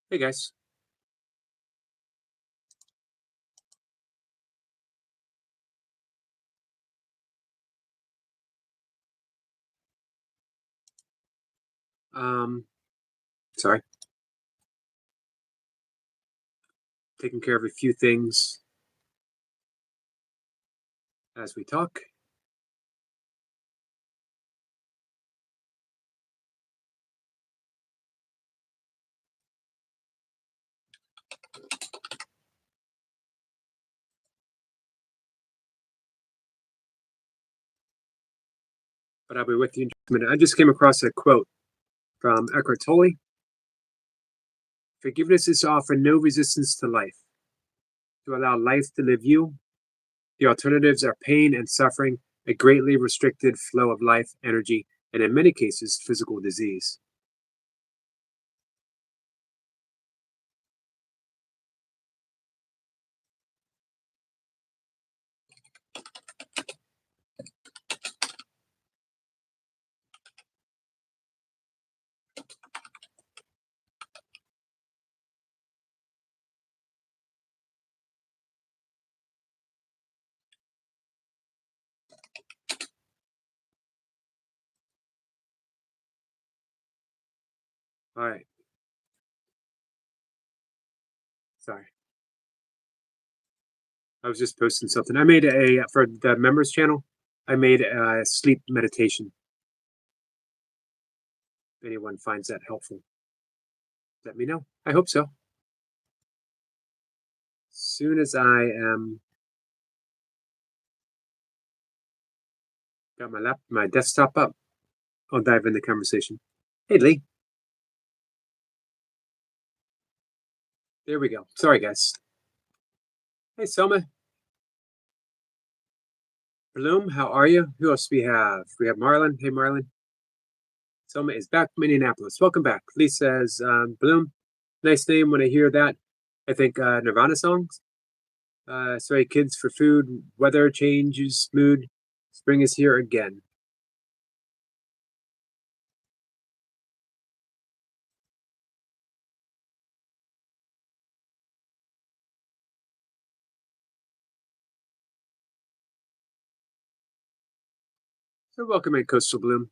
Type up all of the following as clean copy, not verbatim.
Hey guys. Um, sorry, taking care of a few things as we talk. But I'll be with you in just a minute. I just came across a quote from Eckhart Tolle. Forgiveness is to offer no resistance to life, to allow life to live you. The alternatives are pain and suffering, a greatly restricted flow of life, energy, and in many cases, physical disease. All right, sorry. I was just posting something. I made for the members channel, I made a sleep meditation. If anyone finds that helpful, let me know. I hope so. Soon as I am got my desktop up, I'll dive in the conversation. Hey Lee, there we go. Sorry guys. Hey Selma, Bloom, how are you? Who else we have? We have Marlon. Hey Marlon. Selma is back from Indianapolis. Welcome back. Lee says, Bloom, nice name. When I hear that, I think Nirvana songs. Sorry, kids for food. Weather changes, mood. Spring is here again. So welcome in, Coastal Bloom.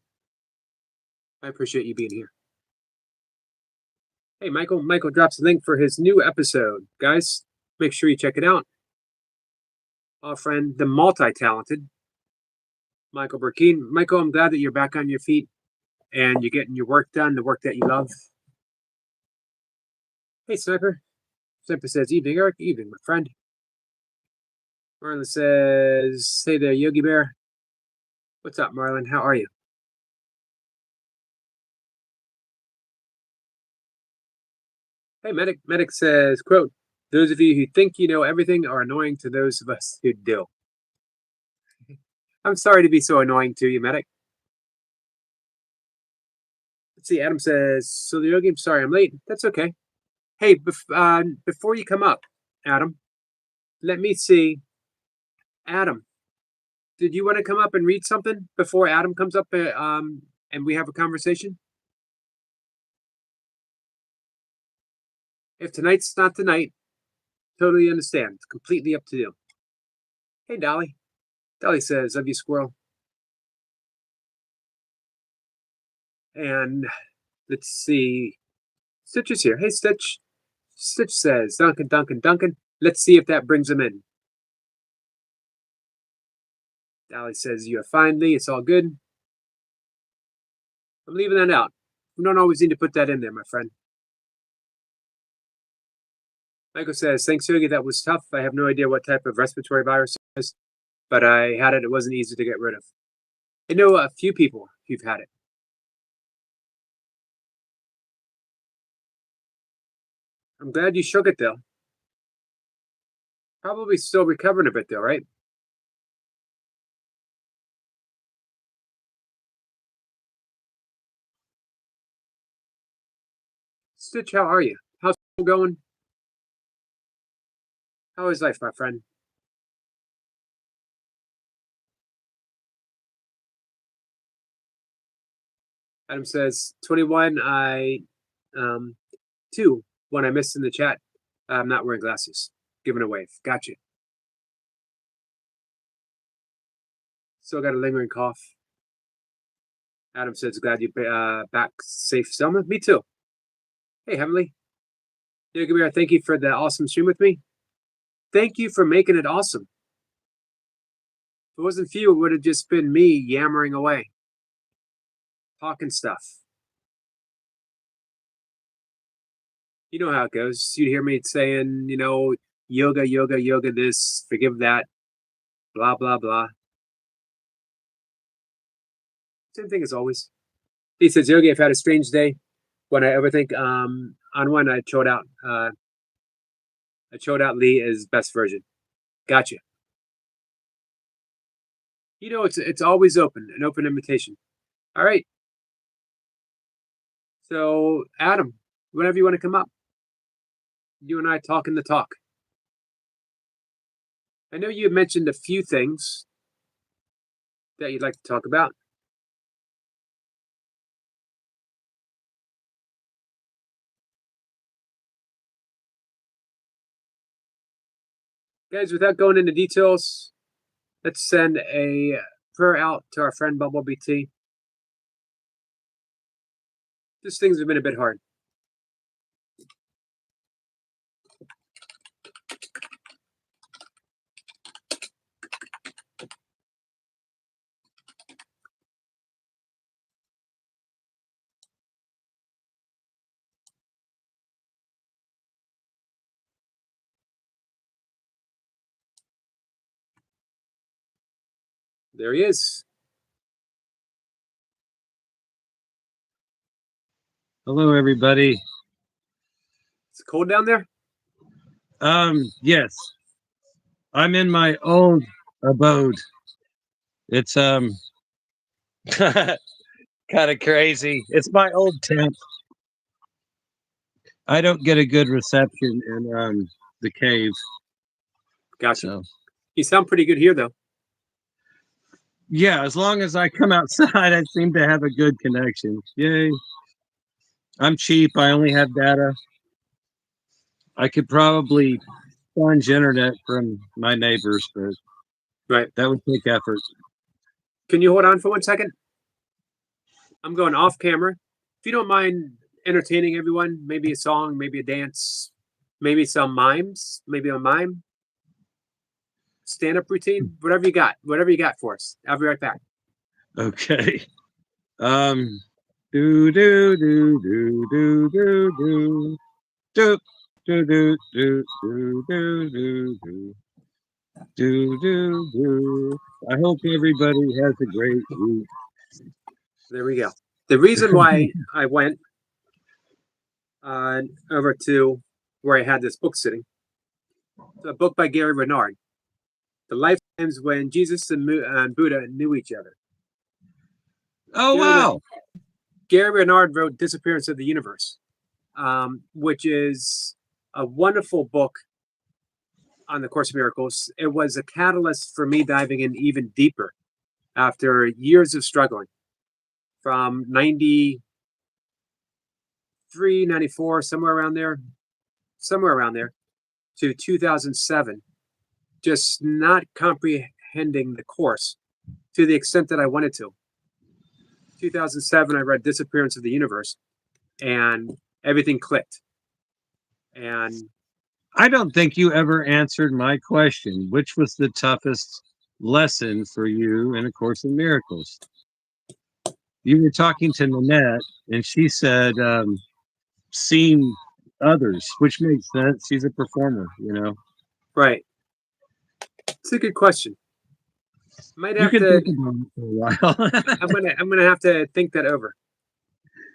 I appreciate you being here. Hey, Michael. Michael drops a link for his new episode. Guys, make sure you check it out. Our friend, the multi-talented Michael Burkeen. Michael, I'm glad that you're back on your feet and you're getting your work done, the work that you love. Hey, Sniper. Sniper says, evening, Eric. Evening, my friend. Marlon says, hey there, Yogi Bear. What's up, Marlon? How are you? Hey, Medic. Medic says, quote, those of you who think you know everything are annoying to those of us who do. I'm sorry to be so annoying to you, Medic. Let's see, Adam says, so the Yogi, I'm sorry I'm late. That's okay. Hey, before you come up, Adam, let me see. Adam, did you want to come up and read something before Adam comes up and we have a conversation? If tonight's not tonight, totally understand. It's completely up to you. Hey, Dolly. Dolly says, love you, squirrel. And let's see. Stitch is here. Hey, Stitch. Stitch says, Duncan, Duncan, Duncan. Let's see if that brings him in. Dolly says, you are fine, Lee. It's all good. I'm leaving that out. We don't always need to put that in there, my friend. Michael says, thanks, Yogi. That was tough. I have no idea what type of respiratory virus it is, but I had it. It wasn't easy to get rid of. I know a few people who've had it. I'm glad you shook it, though. Probably still recovering a bit, though, right? Stitch, how are you? How's it going? How is life, my friend? Adam says, 21, I, um, 2. one I missed in the chat. I'm not wearing glasses. Giving a wave. Gotcha. Still got a lingering cough. Adam says, glad you're back safe, Selma. Me too. Hey, Heavenly. Yogi Bear, thank you for the awesome stream with me. Thank you for making it awesome. If it wasn't for you, it would have just been me yammering away, talking stuff. You know how it goes. You'd hear me saying, yoga, yoga, yoga this, forgive that, blah, blah, blah. Same thing as always. He says, Yogi, I've had a strange day. When I overthink, on one, I showed out Lee as best version. Gotcha. It's always open, an open invitation. All right. So, Adam, whenever you want to come up, you and I talking the talk. I know you mentioned a few things that you'd like to talk about. Guys, without going into details, let's send a prayer out to our friend Bumblebee T. These things have been a bit hard. There he is. Hello, everybody. It's cold down there? Yes. I'm in my old abode. It's kind of crazy. It's my old tent. I don't get a good reception in the cave. Gotcha. So. You sound pretty good here, though. Yeah, as long as I come outside, I seem to have a good connection. Yay. I'm cheap. I only have data. I could probably sponge internet from my neighbors, but right, that would take effort. Can you hold on for 1 second? I'm going off camera. If you don't mind entertaining everyone, maybe a song, maybe a dance, maybe some mimes, maybe a mime, stand-up routine, whatever you got for us. I'll be right back. Okay. Do do do do do do do do do do do do do do do do do. I hope everybody has a great week. There we go. The reason why I went over to where I had this book sitting, a book by Gary Renard, The Lifetimes When Jesus and Buddha Knew Each Other. Oh, wow. Gary Renard wrote Disappearance of the Universe, which is a wonderful book on the Course of Miracles. It was a catalyst for me diving in even deeper after years of struggling from 93, 94, somewhere around there, to 2007, just not comprehending the Course to the extent that I wanted to. 2007, I read Disappearance of the Universe, and everything clicked. And I don't think you ever answered my question. Which was the toughest lesson for you in A Course in Miracles? You were talking to Nanette, and she said, seeing others, which makes sense. She's a performer, Right. It's a good question. Might have you can to think about it for a while. I'm gonna have to think that over.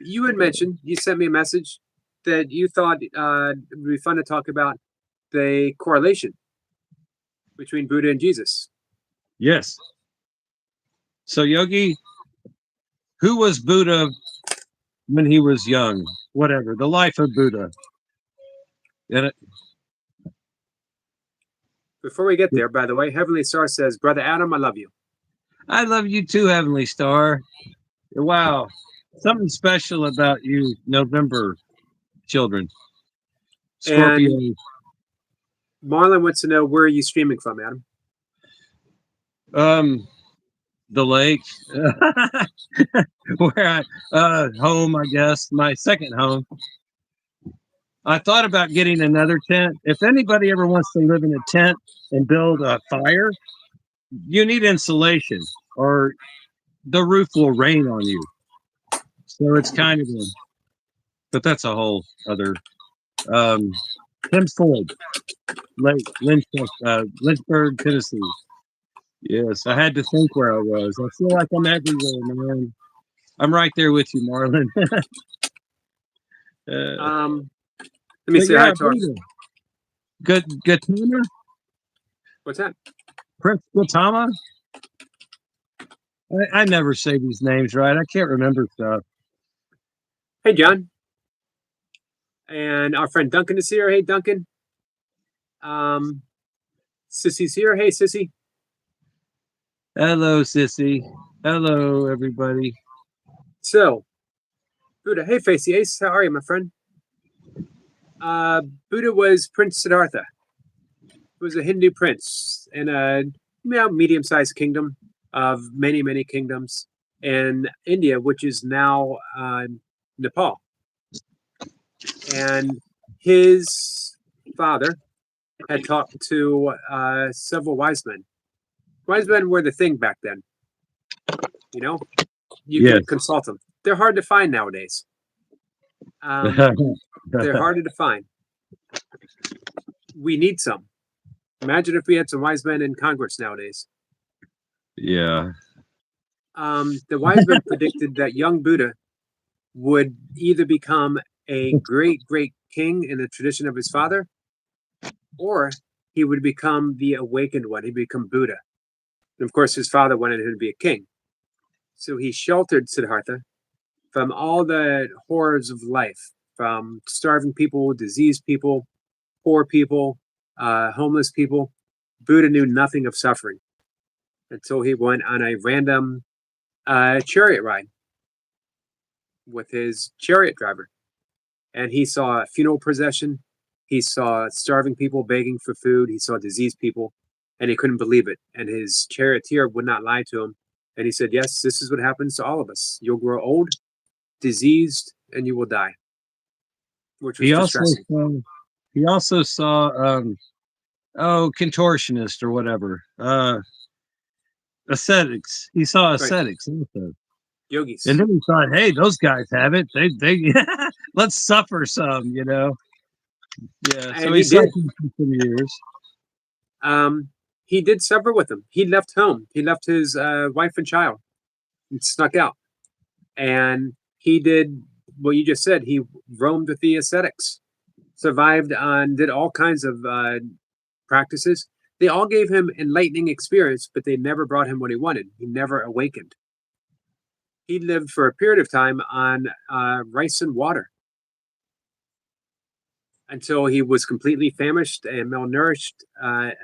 You had mentioned, you sent me a message that you thought it would be fun to talk about the correlation between Buddha and Jesus. Yes. So, Yogi, who was Buddha when he was young? Whatever, the life of Buddha. Before we get there, by the way, Heavenly Star says, Brother Adam, I love you. I love you too, Heavenly Star. Wow. Something special about you, November children. Scorpio. Marlon wants to know, where are you streaming from, Adam? The lake. Where home, I guess, my second home. I thought about getting another tent. If anybody ever wants to live in a tent and build a fire, you need insulation or the roof will rain on you. So it's kind of but that's a whole other Tim's Ford, Lynchburg, Tennessee. Yes, I had to think where I was. I feel like I'm everywhere, man. I'm right there with you, Marlon. Let me say hi to our... Gautama? What's that? Prince Gautama? I never say these names right. I can't remember stuff. Hey, John. And our friend Duncan is here. Hey, Duncan. Sissy's here. Hey, Sissy. Hello, Sissy. Hello, everybody. So, Buddha. Hey, Facey Ace. How are you, my friend? Buddha was Prince Siddhartha. He was a Hindu prince in a medium-sized kingdom of many, many kingdoms in India, which is now Nepal. And his father had talked to several wise men. Wise men were the thing back then. You know, you can consult them. They're hard to find nowadays. They're harder to find. We need some. Imagine if we had some wise men in Congress nowadays. Yeah. The wise men predicted that young Buddha would either become a great, great king in the tradition of his father, or he would become the awakened one. He'd become Buddha. And of course, his father wanted him to be a king. So he sheltered Siddhartha from all the horrors of life, from starving people, diseased people, poor people, homeless people. Buddha knew nothing of suffering until he went on a random chariot ride with his chariot driver. And he saw a funeral procession. He saw starving people begging for food. He saw diseased people, and he couldn't believe it. And his charioteer would not lie to him. And he said, yes, this is what happens to all of us. You'll grow old, diseased, and you will die. Which was distressing. He also saw, contortionist or whatever. Ascetics. He saw ascetics also. Yogis. And then he thought, hey, those guys have it. They let's suffer some, you know. Yeah. And so he did. For some years. He did suffer with them. He left home. He left his wife and child and snuck out. And he did what you just said. He roamed with the ascetics, survived on, did all kinds of practices. They all gave him enlightening experience, but they never brought him what he wanted. He never awakened. He lived for a period of time on rice and water until he was completely famished and malnourished,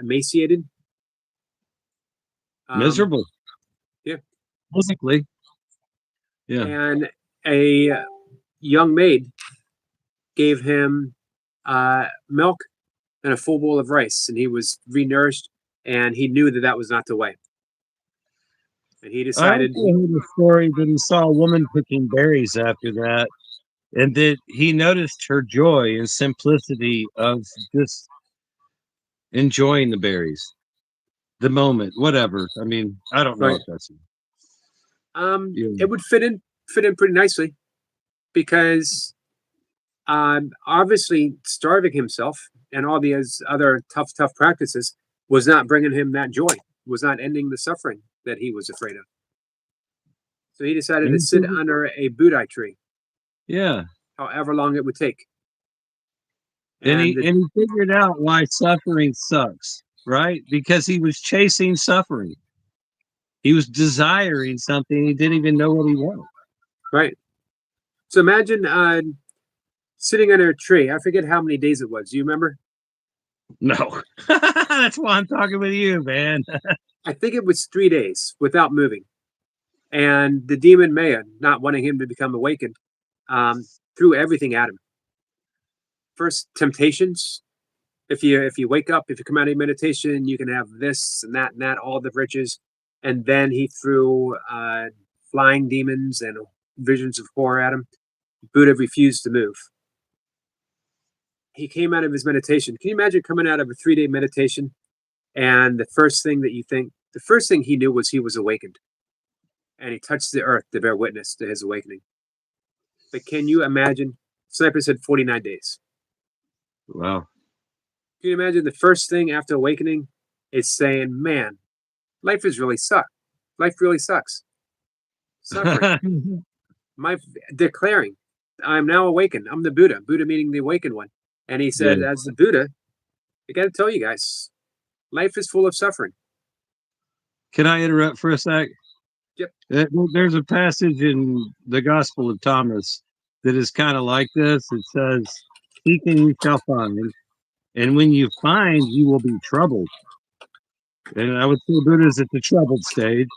emaciated. Miserable. Yeah. Physically. Yeah. And a young maid gave him milk and a full bowl of rice, and he was renourished, and he knew that that was not the way. And he decided. I heard the story that he saw a woman picking berries after that, and that he noticed her joy and simplicity of just enjoying the berries, the moment, whatever. I mean, I don't know if that's. It would fit in pretty nicely, because obviously starving himself and all these other tough practices was not bringing him that joy, was not ending the suffering that he was afraid of. So he decided to sit under a Budai tree. Yeah. However long it would take. And he figured out why suffering sucks, right? Because he was chasing suffering. He was desiring something he didn't even know what he wanted. Right. So imagine sitting under a tree. I forget how many days it was. Do you remember? No. That's why I'm talking with you, man. I think it was 3 days without moving. And the demon Maya, not wanting him to become awakened, threw everything at him. first temptations. If you wake up, if you come out of meditation, you can have this and that, all the riches. And then he threw flying demons and visions of horror at him. Buddha refused to move. He came out of his meditation. Can you imagine coming out of a 3-day meditation and the first thing he knew was he was awakened, and he touched the earth to bear witness to his awakening. But can you imagine? Sniper said 49 days. Wow. Can you imagine the first thing after awakening is saying, man, life is really suck. Life really sucks. Suffering. Declaring, I'm now awakened. I'm the Buddha. Buddha meaning the awakened one. And he said, as the Buddha, I got to tell you guys, life is full of suffering. Can I interrupt for a sec? Yep. There's a passage in the Gospel of Thomas that is kind of like this. It says, seek and you shall find, and when you find, you will be troubled. And I would say Buddha's at the troubled stage.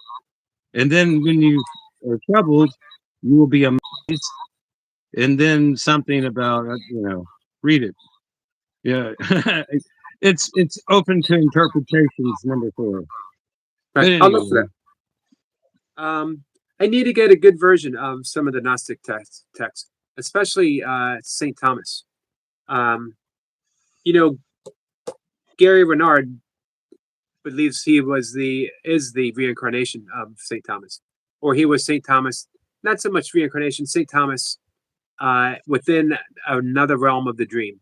And then when you are troubled, you will be amazed. And then something about, read it. Yeah. it's open to interpretations, number 4. Right. Anyway. I'll look for that. I need to get a good version of some of the Gnostic text, especially St. Thomas. Gary Renard believes he is the reincarnation of St. Thomas, or he was St. Thomas. Not so much reincarnation, St. Thomas within another realm of the dream.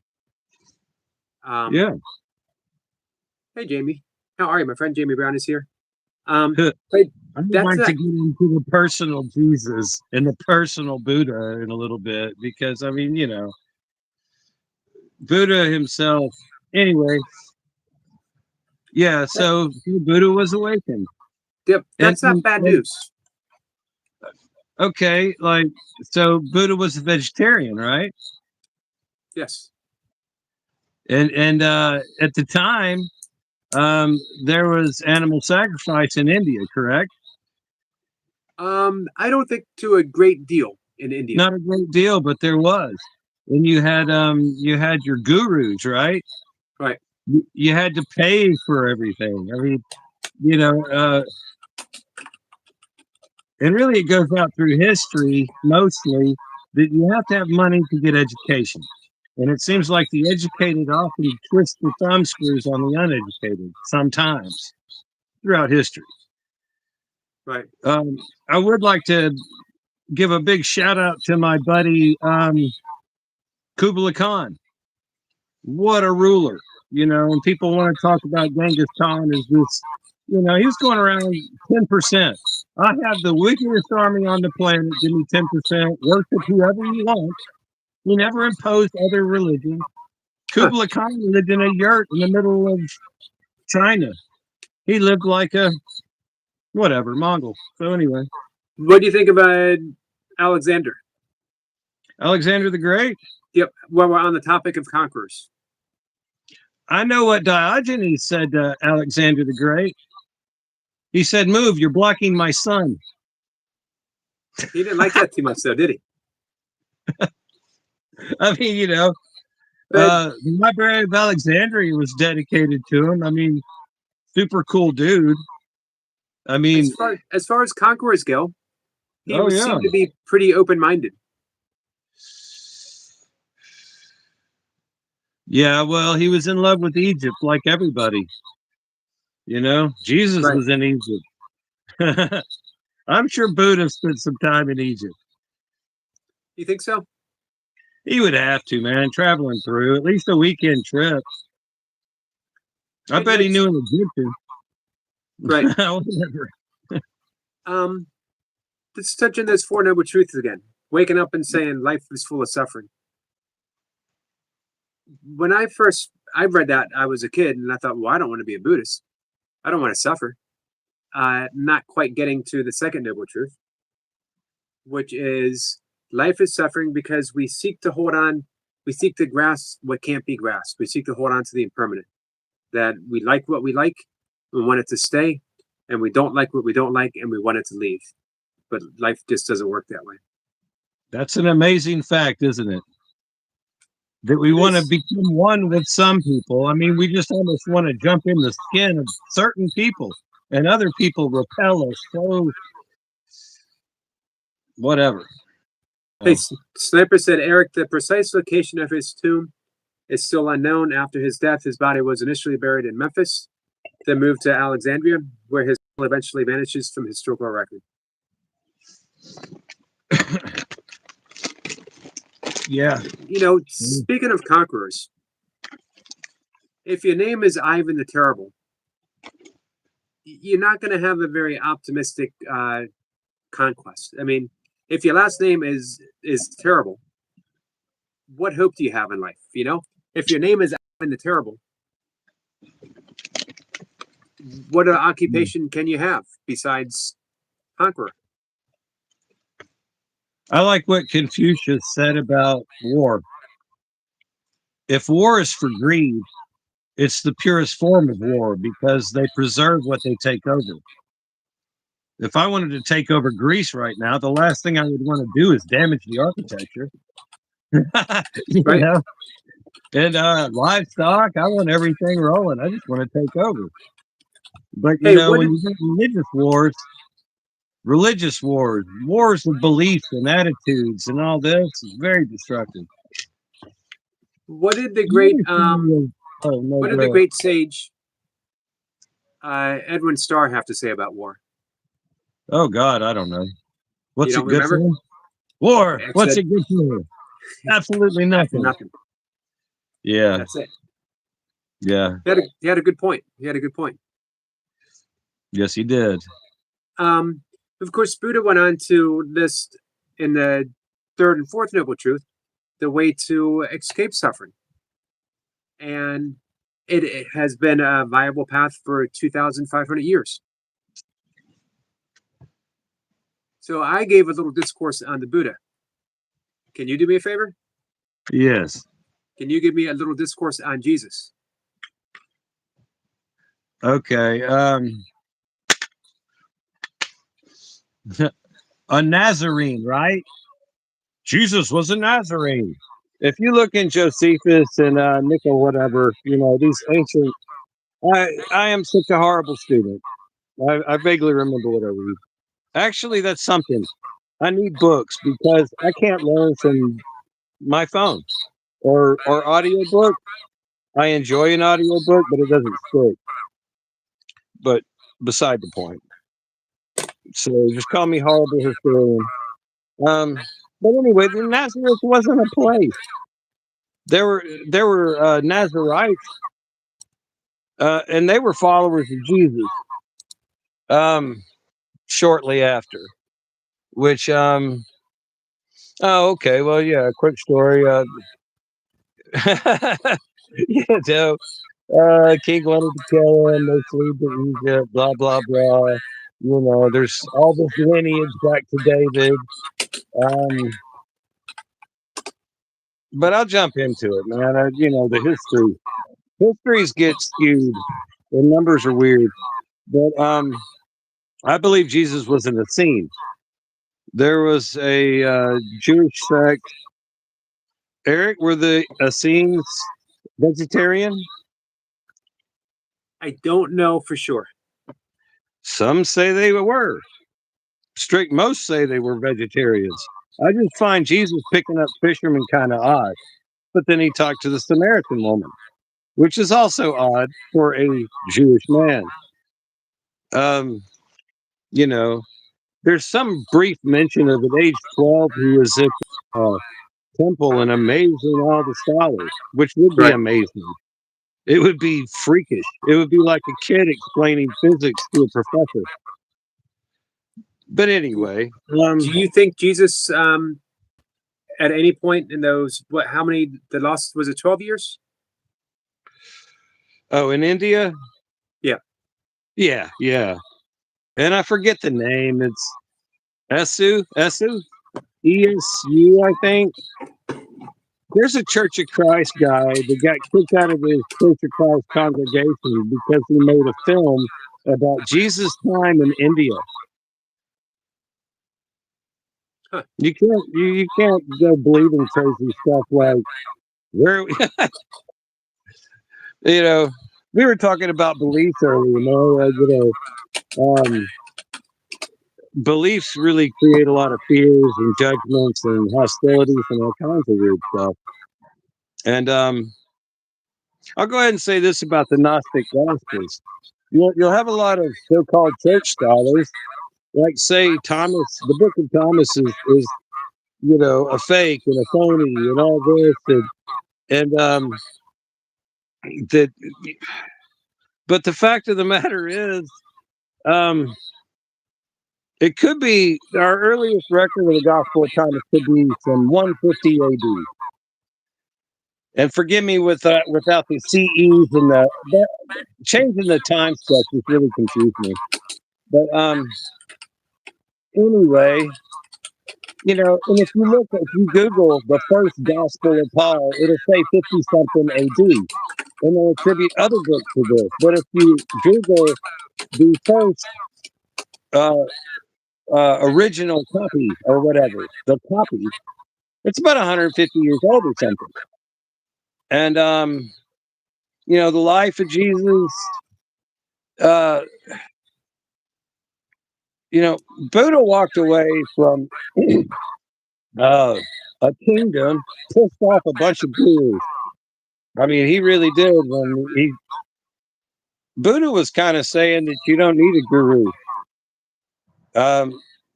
Yeah. Hey, Jamie. How are you? My friend Jamie Brown is here. I would like to get into the personal Jesus and the personal Buddha in a little bit, because, Buddha himself, anyway. Yeah, so Buddha was awakened. Yep, that's not bad news. Okay, so Buddha was a vegetarian, right? Yes. And at the time, there was animal sacrifice in India, correct? I don't think to a great deal in India. Not a great deal, but there was. And you had your gurus, right? Right. You had to pay for everything. I mean, and really it goes out through history mostly that you have to have money to get education. And it seems like the educated often twist the thumb screws on the uneducated sometimes throughout history. Right. I would like to give a big shout out to my buddy Kublai Khan. What a ruler, and people want to talk about Genghis Khan as this, he was going around 10%. I have the wickedest army on the planet. Give me 10%. Worship whoever you want. He never imposed other religions. Kublai Khan lived in a yurt in the middle of China. He lived like a Mongol. So anyway. What do you think about Alexander? Alexander the Great? Yep. Well, we're on the topic of conquerors. I know what Diogenes said to Alexander the Great. He said, move, you're blocking my sun. He didn't like that too much, though, did he? I mean, the Library of Alexandria was dedicated to him. I mean, super cool dude. I mean, as far as conquerors go, he seemed to be pretty open-minded. Yeah, well, he was in love with Egypt like everybody. Jesus was in Egypt. I'm sure Buddha spent some time in Egypt. You think so? He would have to, man, traveling through, at least a weekend trip. I bet he knew an Egyptian. Right. Let's touch on those 4 noble truths again. Waking up and saying life is full of suffering. When I read that, I was a kid, and I thought, well, I don't want to be a Buddhist. I don't want to suffer. Not quite getting to the second noble truth, which is life is suffering because we seek to hold on. We seek to grasp what can't be grasped. We seek to hold on to the impermanent. That we like what we like, we want it to stay, and we don't like what we don't like, and we want it to leave. But life just doesn't work that way. That's an amazing fact, isn't it? that we It want to is. become one with some people. I mean, we just almost want to jump in the skin of certain people, and other people repel us. So, whatever. Hey, Oh, Sniper said, Eric, the precise location of his tomb is still unknown. After his death, his body was initially buried in Memphis, then moved to Alexandria, where his soul eventually vanishes from historical record. yeah. You know, speaking of conquerors, if your name is Ivan the Terrible, you're not going to have a very optimistic conquest. I mean, if your last name is terrible, what hope do you have in life? You know, if your name is Ivan the Terrible, what occupation can you have besides conqueror? I like what Confucius said about war. If war is for greed, it's the purest form of war because they preserve what they take over. If I wanted to take over Greece right now, the last thing I would want to do is damage the architecture. You Right? know? And livestock, I want everything rolling. I just want to take over. But you Hey, know, what when did you get religious wars, wars of beliefs and attitudes and all this is very destructive. the great Oh no, what did the great sage Edwin Starr have to say about war? oh God, I don't know. You What's don't it good remember? for? War. X What's said it good for? Absolutely nothing. nothing. Yeah, That's it. yeah. He had a good point. He had a good point. Yes, he did. Of course, Buddha went on to list in the third and fourth noble truth the way to escape suffering, and it has been a viable path for 2,500 years. So I gave a little discourse on the Buddha. Can you do me a favor? Yes. Can you give me a little discourse on Jesus? Okay. A Nazarene, right? Jesus was a Nazarene. If you look in Josephus and Nickel, whatever, you know, these ancient. I am such a horrible student. I vaguely remember what I read. Actually, that's something. I need books because I can't learn from my phone or audiobook. I enjoy an audiobook, but it doesn't stick. But beside the point. So just call me horrible historian. But anyway, the Nazareth wasn't a place. There were Nazarites, and they were followers of Jesus. Shortly after, which oh okay, well yeah, quick story. You know, King wanted to kill him. They fled to Egypt. Blah blah blah. You know, there's all this lineage back to David. Um, but I'll jump into it, man. You know, the histories get skewed. The numbers are weird, but I believe Jesus was an Essene. There was a Jewish sect. Eric, were the Essenes vegetarian? I don't know for sure. Some say they were. Most say they were vegetarians. I just find Jesus picking up fishermen kind of odd. But then he talked to the Samaritan woman, which is also odd for a Jewish man. You know, there's some brief mention of at age 12 he was at the temple and amazing all the scholars, which would be Right. amazing. It would be freakish. It would be like a kid explaining physics to a professor. But anyway, Do you think Jesus, at any point in those, how many, the lost, was it 12 years? oh, in India? Yeah. Yeah. And I forget the name. It's Esu, ESU, I think. There's a Church of Christ guy that got kicked out of his Church of Christ congregation because he made a film about Jesus' time in India. Huh. You can't go believing crazy stuff like Where you know, we were talking about beliefs earlier, beliefs really create a lot of fears and judgments and hostilities and all kinds of weird stuff. And I'll go ahead and say this about the Gnostic Gospels. You'll have a lot of so-called church scholars, like say Thomas. The Book of Thomas is a fake and a phony and all this and that. But the fact of the matter is, um, it could be our earliest record of the Gospel of Thomas could be from 150 AD. And forgive me without the CEs and the changing the time stuff just really confused me. But anyway, and if you Google the first Gospel of Paul, it'll say 50 something AD, and they'll attribute other books to this. But if you Google the first original copy or whatever, the copy, it's about 150 years old or something. And the life of Jesus, Buddha walked away from a kingdom, pissed off a bunch of gurus. I mean, he really did. Buddha was kind of saying that you don't need a guru.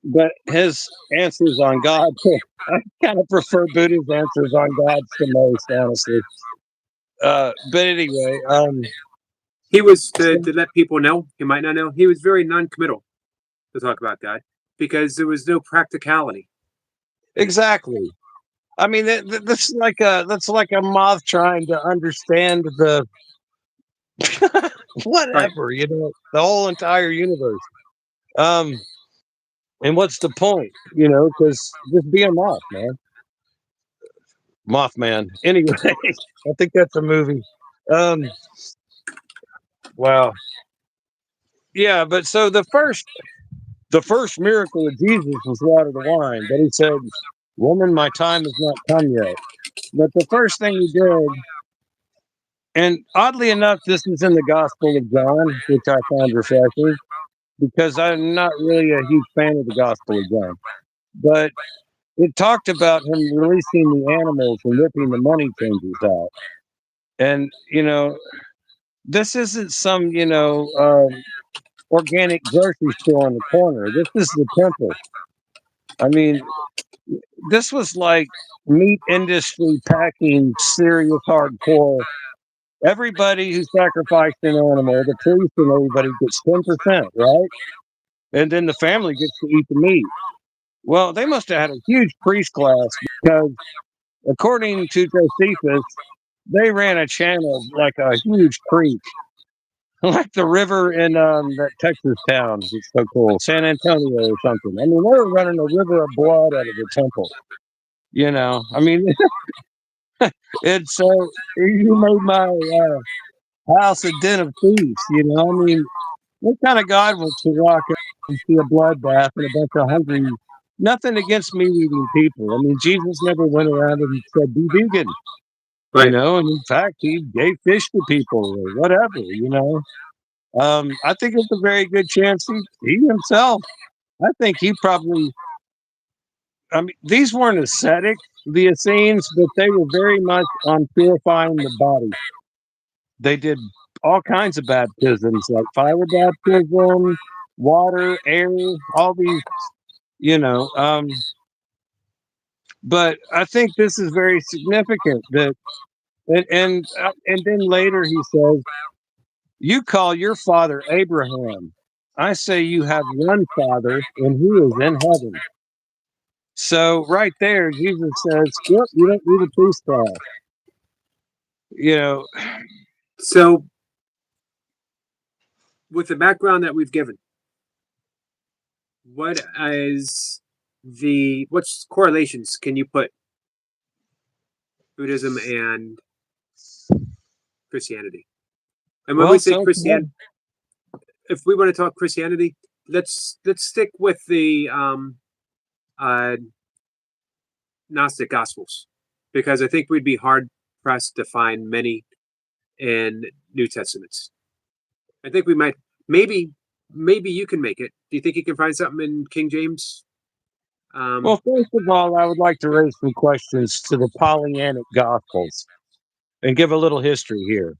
But his answers on God, I kind of prefer Buddha's answers on God the most, honestly. But anyway, He was to let people know, he might not know, he was very non-committal to talk about God because there was no practicality. Exactly. I mean, that's like a moth trying to understand the whatever, right. The whole entire universe. And what's the point? Because just be a moth, man. Mothman. Anyway, I think that's a movie. Wow. Yeah, but so the first miracle of Jesus was water to wine. But he said, "Woman, my time has not come yet." But the first thing he did, and oddly enough, this is in the Gospel of John, which I found refreshing, because I'm not really a huge fan of the Gospel of John. But it talked about him releasing the animals and ripping the money changers out. And, this isn't some, organic grocery store on the corner. This is the temple. I mean, this was like meat industry packing serious hardcore. Everybody who sacrificed an animal, the priest and everybody gets 10%, right? And then the family gets to eat the meat. Well, they must have had a huge priest class because, according to Josephus, they ran a channel like a huge creek, like the river in that Texas town. It's so cool, San Antonio or something. I mean, they were running a river of blood out of the temple. I mean, it's so you made my house a den of thieves. I mean, what kind of God was to walk up and see a bloodbath and a bunch of hungry? Nothing against meat-eating people. I mean, Jesus never went around and said, "Be vegan." Right. And in fact, he gave fish to people or whatever. I think it's a very good chance he himself. I think he probably. I mean, these weren't ascetic, the Essenes, but they were very much on purifying the body. They did all kinds of baptisms, like fire baptism, water, air, all these, but I think this is very significant that, and then later he says, "You call your father Abraham. I say you have one father, and he is in heaven." So right there, Jesus says, "Yep, you don't need a priest class." So, with the background that we've given, what correlations can you put Buddhism and Christianity? And when we say Christianity, if we want to talk Christianity, let's stick with the Gnostic Gospels, because I think we'd be hard pressed to find many in New Testaments. I think we might, maybe you can make it. Do you think you can find something in King James? Well, first of all, I would like to raise some questions to the Pollyannic Gospels and give a little history here.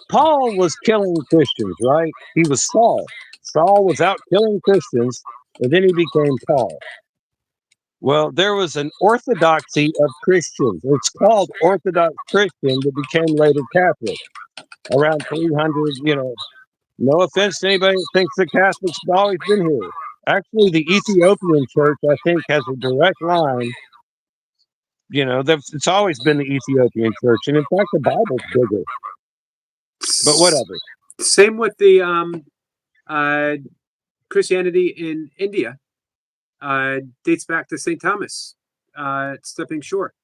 Paul was killing Christians, right? He was Saul. Saul was out killing Christians, and then he became Paul. Well, there was an orthodoxy of Christians. It's called Orthodox Christian that became later Catholic around 300. No offense to anybody that thinks the Catholics have always been here. Actually, the Ethiopian church, I think, has a direct line. It's always been the Ethiopian church. And in fact, the Bible's bigger. But whatever. Same with the Christianity in India. Dates back to St. Thomas stepping shore.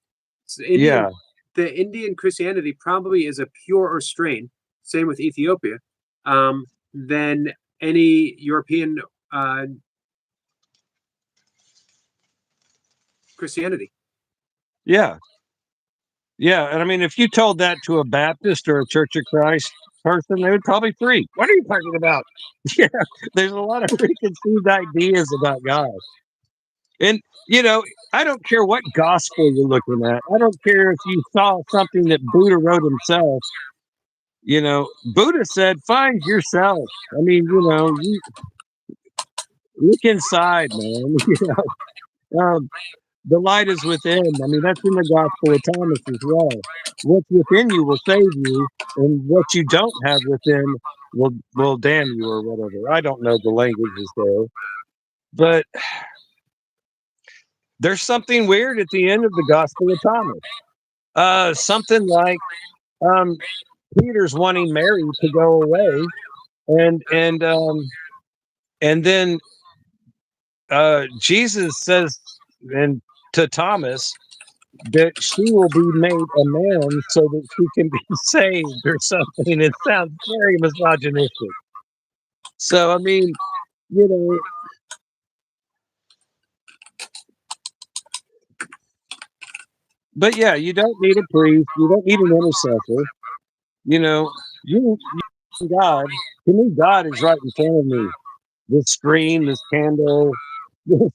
The Indian Christianity probably is a purer strain, same with Ethiopia, than any European Christianity. Yeah. And I mean, if you told that to a Baptist or a Church of Christ person, they would probably freak. What are you talking about? Yeah, there's a lot of preconceived ideas about God. And, I don't care what gospel you're looking at. I don't care if you saw something that Buddha wrote himself. Buddha said, find yourself. I mean, you look inside, man. The light is within. I mean, that's in the Gospel of Thomas as well. What's within you will save you, and what you don't have within will damn you or whatever. I don't know the languages there. But there's something weird at the end of the Gospel of Thomas. Something like Peter's wanting Mary to go away, and then Jesus says to Thomas that she will be made a man so that she can be saved or something. It sounds very misogynistic. So I mean, but yeah, you don't need a priest, you don't need an intercessor. You God, to me, God is right in front of me. This screen, this candle, this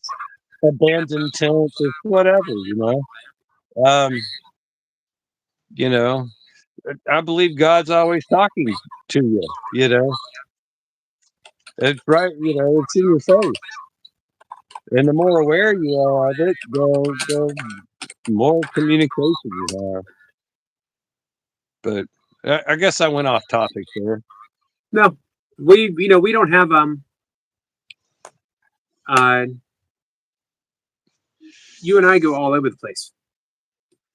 abandoned tent, this whatever, I believe God's always talking to you, It's right, it's in your face. And the more aware you are of it, the more communication you have. But I guess I went off topic there. No, we don't have you and I go all over the place.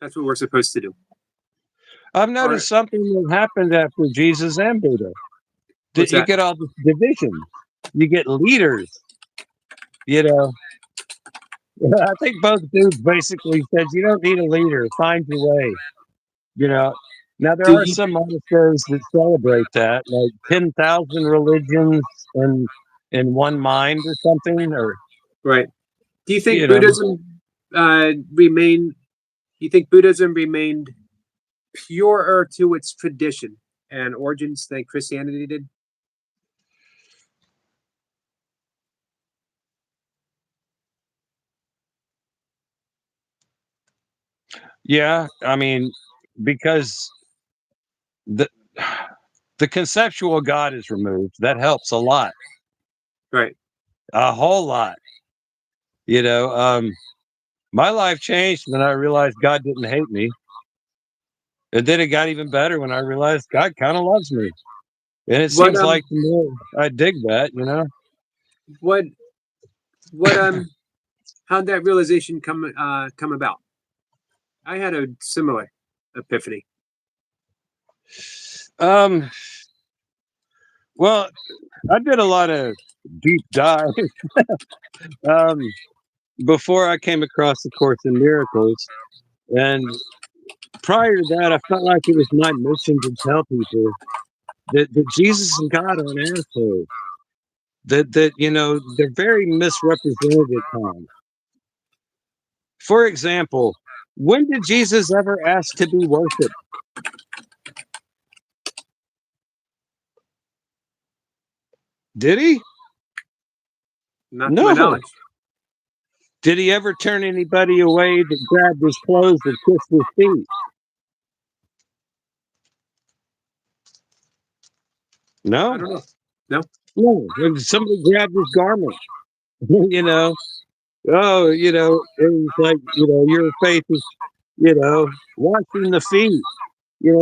That's what we're supposed to do. I've noticed something that happened after Jesus and Buddha. You get all this division. You get leaders. I think both dudes basically said you don't need a leader. Find your way. Now there are some monasteries that celebrate that, like 10,000 religions in one mind or something. Or right. Do you think Buddhism remained? You think Buddhism remained purer to its tradition and origins than Christianity did? Yeah, I mean, because the conceptual God is removed. That helps a lot. Right. A whole lot. My life changed when I realized God didn't hate me. And then it got even better when I realized God kind of loves me. And it seems like the more I dig that, What how'd that realization come about? I had a similar epiphany. Well, I did a lot of deep dive before I came across the Course in Miracles. And prior to that, I felt like it was my mission to tell people that Jesus and God are an asshole. That they're very misrepresented at times. For example, when did Jesus ever ask to be worshipped? Did he? Not to my No. knowledge. Did he ever turn anybody away that grabbed his clothes and kissed his feet? I No. don't know. No. No. When somebody grabbed his garment, you know, oh, it was like, your faith is, washing the feet.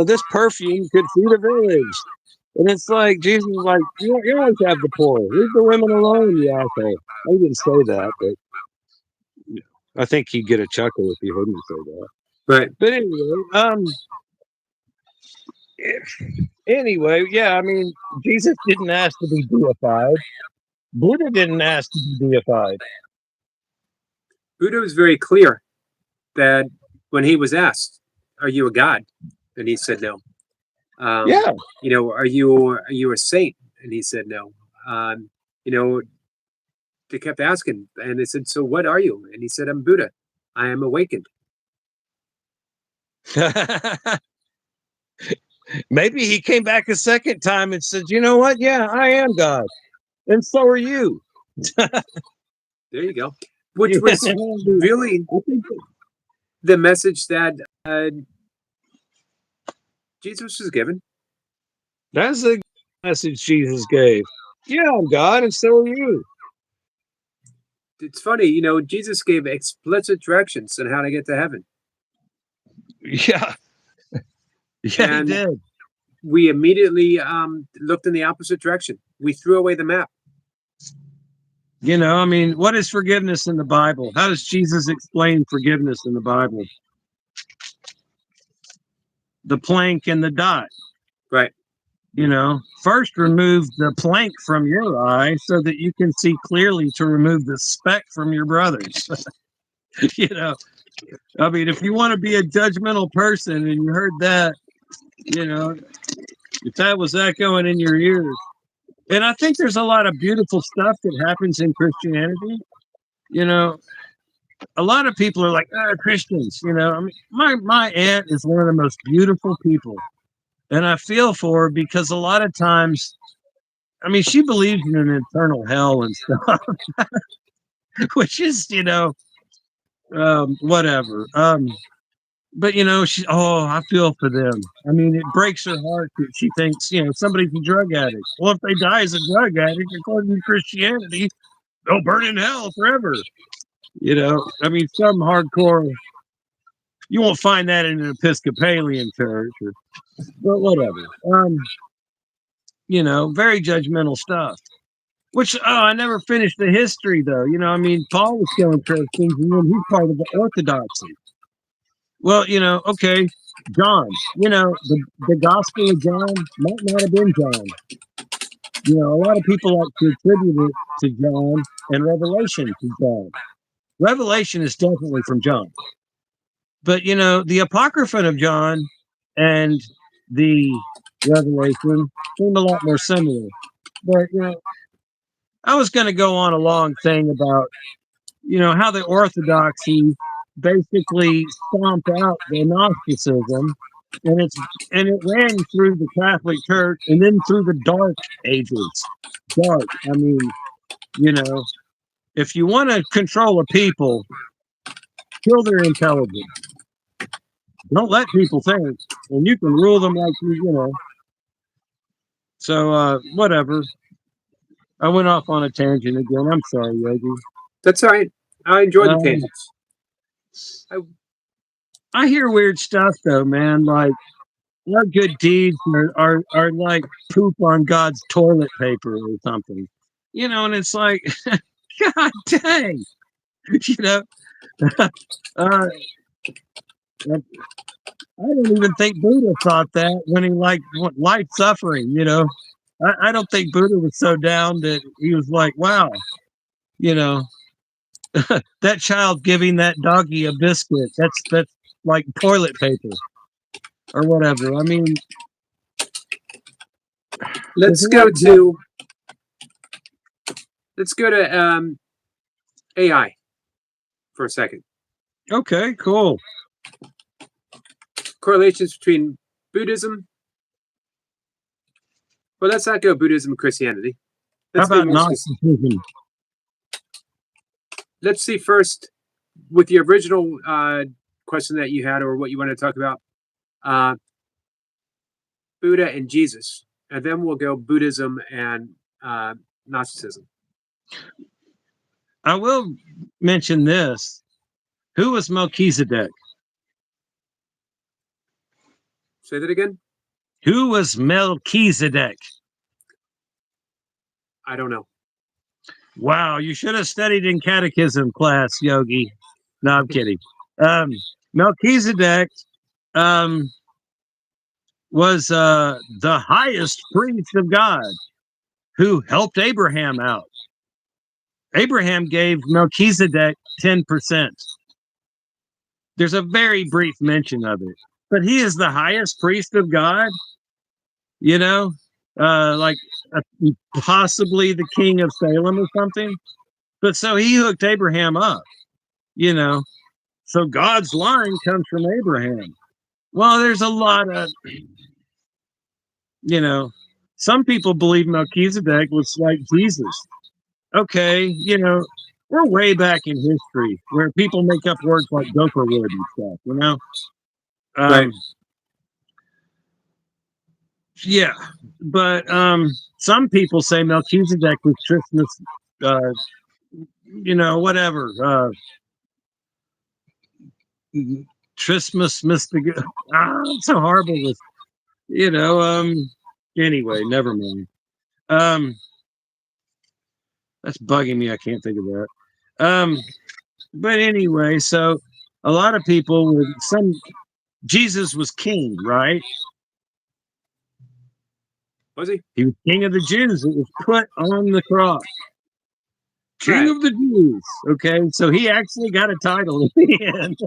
This perfume could feed a village. And it's like, Jesus is like, you always have the poor. Leave the women alone, you asshole. I didn't say that, but I think he'd get a chuckle if he heard me say that. Right. But anyway, yeah, I mean, Jesus didn't ask to be deified. Buddha didn't ask to be deified. Buddha was very clear that when he was asked, "Are you a god?" and he said no. Yeah. Are you a saint? And he said no. You know, they kept asking, and they said, "So what are you?" And he said, "I'm Buddha. I am awakened." Maybe he came back a second time and said, "You know what? Yeah, I am God, and so are you." There you go. Which was really the message that Jesus was given. That's the message Jesus gave. Yeah, I'm God, and so are you. It's funny, Jesus gave explicit directions on how to get to heaven. Yeah. Yeah, And he did. we immediately looked in the opposite direction. We threw away the map. I mean, what is forgiveness in the Bible? How does Jesus explain forgiveness in the Bible? The plank and the dot. Right. First remove the plank from your eye so that you can see clearly to remove the speck from your brother's. I mean, if you want to be a judgmental person and you heard that, if that was echoing in your ears. And I think there's a lot of beautiful stuff that happens in Christianity. A lot of people are like, Christians, I mean, my aunt is one of the most beautiful people. And I feel for her because a lot of times, I mean, she believes in an eternal hell and stuff, which is, whatever. But I feel for them. I mean, it breaks her heart that she thinks, somebody's a drug addict. Well, if they die as a drug addict, according to Christianity, they'll burn in hell forever. I mean, some hardcore. You won't find that in an Episcopalian church, but whatever. Very judgmental stuff. Which I never finished the history though. I mean, Paul was killing Christians, and then he's part of the Orthodoxy. Well, okay, John. The Gospel of John might not have been John. A lot of people like to attribute it to John and Revelation to John. Revelation is definitely from John. But, the Apocrypha of John and the Revelation seem a lot more similar. But, I was going to go on a long thing about, how the Orthodoxy basically stomped out the Gnosticism, and it ran through the Catholic Church and then through the Dark Ages. Dark, I mean, if you want to control a people, kill their intelligence. Don't let people think, and you can rule them like So whatever. I went off on a tangent again. I'm sorry, Yogi. That's all right. I enjoy the tangents. I hear weird stuff though, man. Like our good deeds are like poop on God's toilet paper or something. And it's like, God dang. I don't even think Buddha thought that when he liked life suffering, I don't think Buddha was so down that he was like, wow, that child giving that doggy a biscuit, that's like toilet paper or whatever. I mean, let's go to AI for a second. Okay, cool. Correlations between Buddhism. Well, let's not go Buddhism and Christianity. How Let's be about more specific. Gnosticism? Let's see first with the original question that you had, or what you want to talk about, uh, Buddha and Jesus, and then we'll go Buddhism and Gnosticism. I will mention this. Who was Melchizedek? Say that again. Who was Melchizedek? I don't know. Wow, you should have studied in catechism class, Yogi. No, I'm kidding. Melchizedek was the highest priest of God who helped Abraham out. Abraham gave Melchizedek 10%. There's a very brief mention of it, but he is the highest priest of God, you know, like possibly the king of Salem or something. But so he hooked Abraham up, you know. So God's line comes from Abraham. Well, there's a lot of, you know, some people believe Melchizedek was like Jesus. Okay, you know, we're way back in history where people make up words like gopher wood and stuff, you know? Right. Yeah, but some people say Melchizedek was Trismus, you know, whatever. Trismus Mystic. It's so horrible with, you know. Anyway, never mind. That's bugging me. I can't think of that. But anyway, so a lot of people would Jesus was king, right? Was he? He was king of the Jews. It was put on the cross. King Right. of the Jews. Okay, so he actually got a title at the end.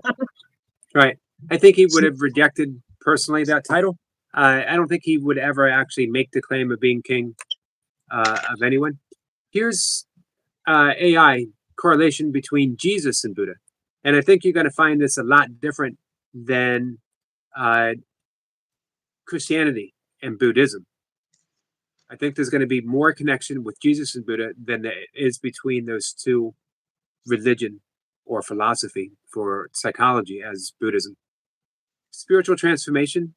Right. I think he would have rejected personally that title. I don't think he would ever actually make the claim of being king of anyone. Here's AI correlation between Jesus and Buddha. And I think you're going to find this a lot different than Christianity and Buddhism. I think there's going to be more connection with Jesus and Buddha than there is between those two religion or philosophy for psychology as Buddhism. Spiritual transformation.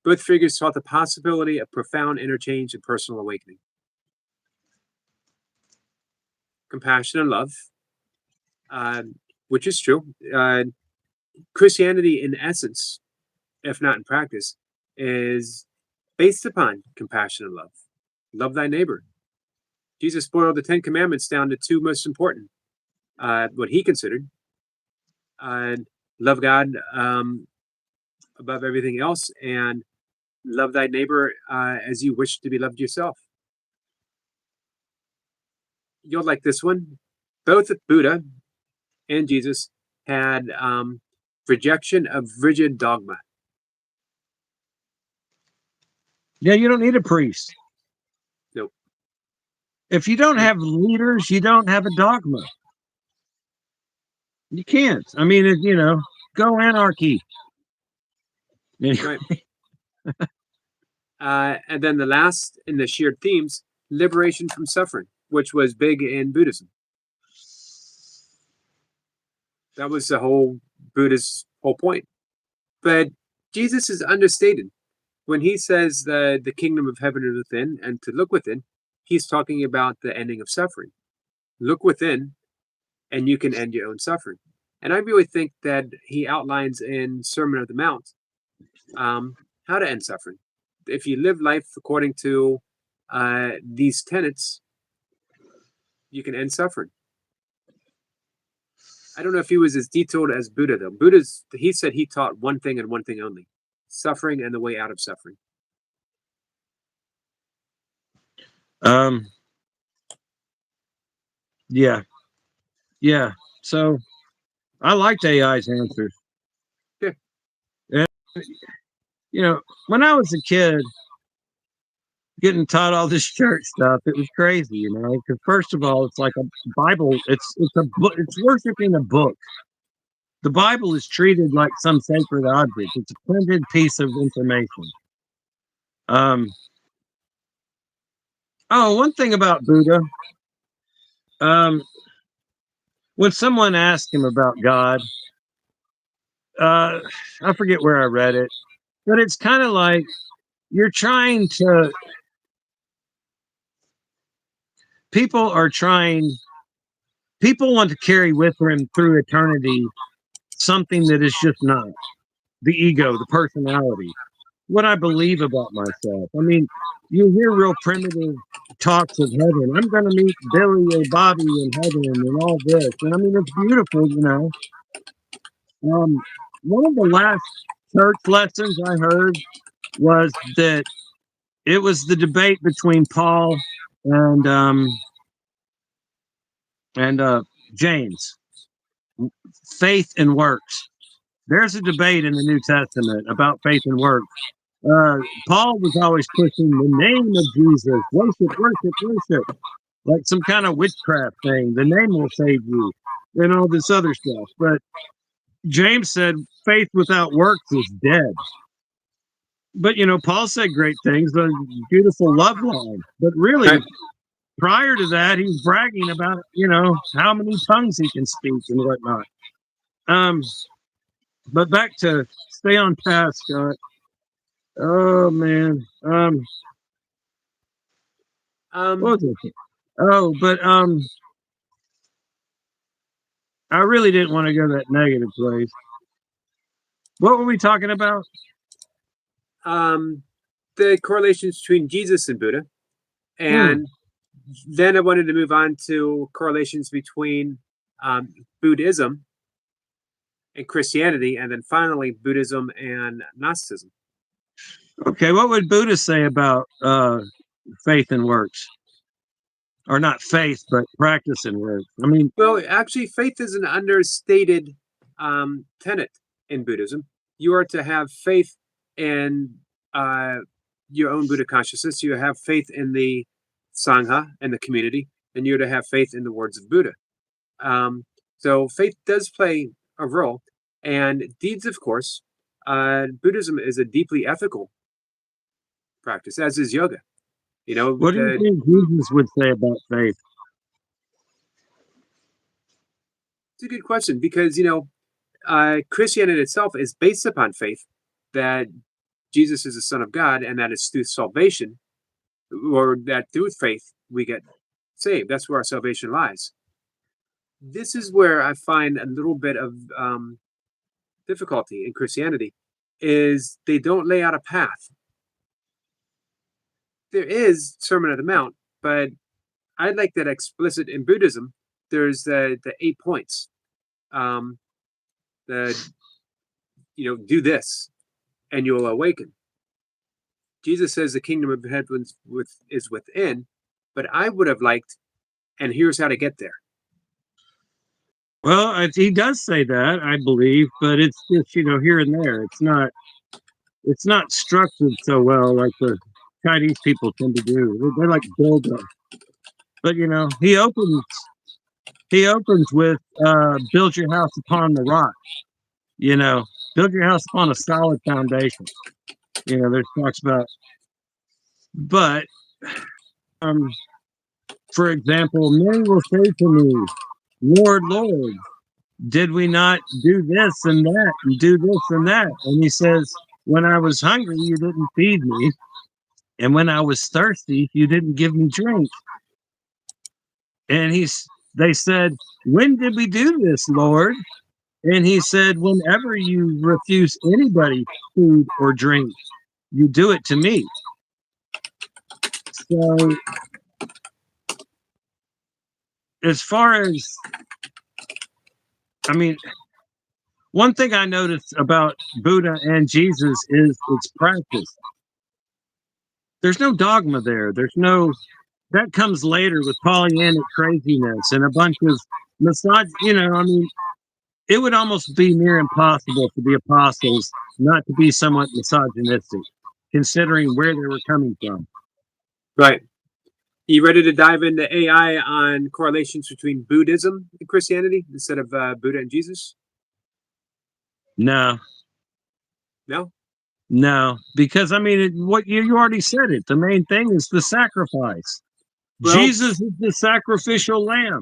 Both figures taught the possibility of profound interchange and personal awakening. Compassion and love, which is true. Christianity, in essence, if not in practice, is based upon compassion and love. Love thy neighbor. Jesus boiled the 10 Commandments down to two most important, what he considered. Love God above everything else, and love thy neighbor as you wish to be loved yourself. You'll like this one. Both Buddha and Jesus had rejection of rigid dogma. Yeah, you don't need a priest. Nope. If you don't have leaders, you don't have a dogma. You can't. I mean, you know, go anarchy. Right. And then the last in the shared themes, liberation from suffering, which was big in Buddhism. That was the whole Buddhist whole point. But Jesus is understated. When he says the kingdom of heaven is within and to look within, he's talking about the ending of suffering. Look within and you can end your own suffering. And I really think that he outlines in Sermon of the Mount how to end suffering. If you live life according to these tenets, you can end suffering. I don't know if he was as detailed as Buddha, though. He said he taught one thing and one thing only: suffering and the way out of suffering. Yeah. Yeah. So I liked AI's answers. Yeah. And, you know, when I was a kid, getting taught all this church stuff, it was crazy, you know, because first of all, it's like a Bible, it's a book, it's worshiping a book. The Bible is treated like some sacred object. It's a printed piece of information. One thing about Buddha, when someone asked him about God, I forget where I read it, but it's kind of like you're trying to, people want to carry with them through eternity something that is just not the ego, the personality, what I believe about myself. I mean, you hear real primitive talks of heaven. I'm going to meet Billy or Bobby in heaven and all this. And I mean, it's beautiful, you know. One of the last church lessons I heard was that it was the debate between Paul and James, faith and works. There's a debate in the New Testament about faith and works. Paul was always pushing the name of Jesus, worship, worship, worship, like some kind of witchcraft thing. The name will save you, and all this other stuff. But James said faith without works is dead. But you know, Paul said great things, a beautiful love line. But really, Right. prior to that, he's bragging about, you know, how many tongues he can speak and whatnot. But back to stay on task, Scott. Oh man. What was it? I really didn't want to go to that negative place. What were we talking about? The correlations between Jesus and Buddha, and then I wanted to move on to correlations between Buddhism and Christianity, and then finally Buddhism and Gnosticism. Okay, what would Buddha say about faith and works? Or not faith, but practice and works. I mean, well, actually, faith is an understated tenet in Buddhism. You are to have faith in your own Buddha consciousness. You have faith in the Sangha and the community, and you're to have faith in the words of Buddha. So faith does play a role, and deeds, of course. Buddhism is a deeply ethical practice, as is yoga. You know, what do you think Jesus would say about faith? It's a good question because, you know, Christianity itself is based upon faith that Jesus is the Son of God and that it's through salvation, or that through faith we get saved. That's where our salvation lies. This is where I find a little bit of difficulty in Christianity, is they don't lay out a path. There is Sermon on the Mount, but I'd like that explicit in Buddhism. There's the 8 points. Do this and you'll awaken. Jesus says the kingdom of heaven is within, but I would have liked, and here's how to get there. Well, he does say that, I believe, but it's just, you know, here and there. It's not structured so well like the Chinese people tend to do. They're like build-up. But you know, he opens with build your house upon the rock. You know, build your house upon a solid foundation. You know, there's talks about, but for example, many will say to me, Lord, Lord, did we not do this and that and do this and that? And he says, when I was hungry, you didn't feed me. And when I was thirsty, you didn't give me drink. And they said, when did we do this, Lord? And he said, whenever you refuse anybody food or drink, you do it to me. So as far as, I mean, one thing I noticed about Buddha and Jesus is its practice. There's no dogma there. That comes later with Pollyannic craziness and a bunch of it would almost be near impossible for the apostles not to be somewhat misogynistic, considering where they were coming from. Right. You ready to dive into AI on correlations between Buddhism and Christianity instead of Buddha and Jesus? No, No? no, because I mean, what you already said it. The main thing is the sacrifice. Well, Jesus is the sacrificial lamb.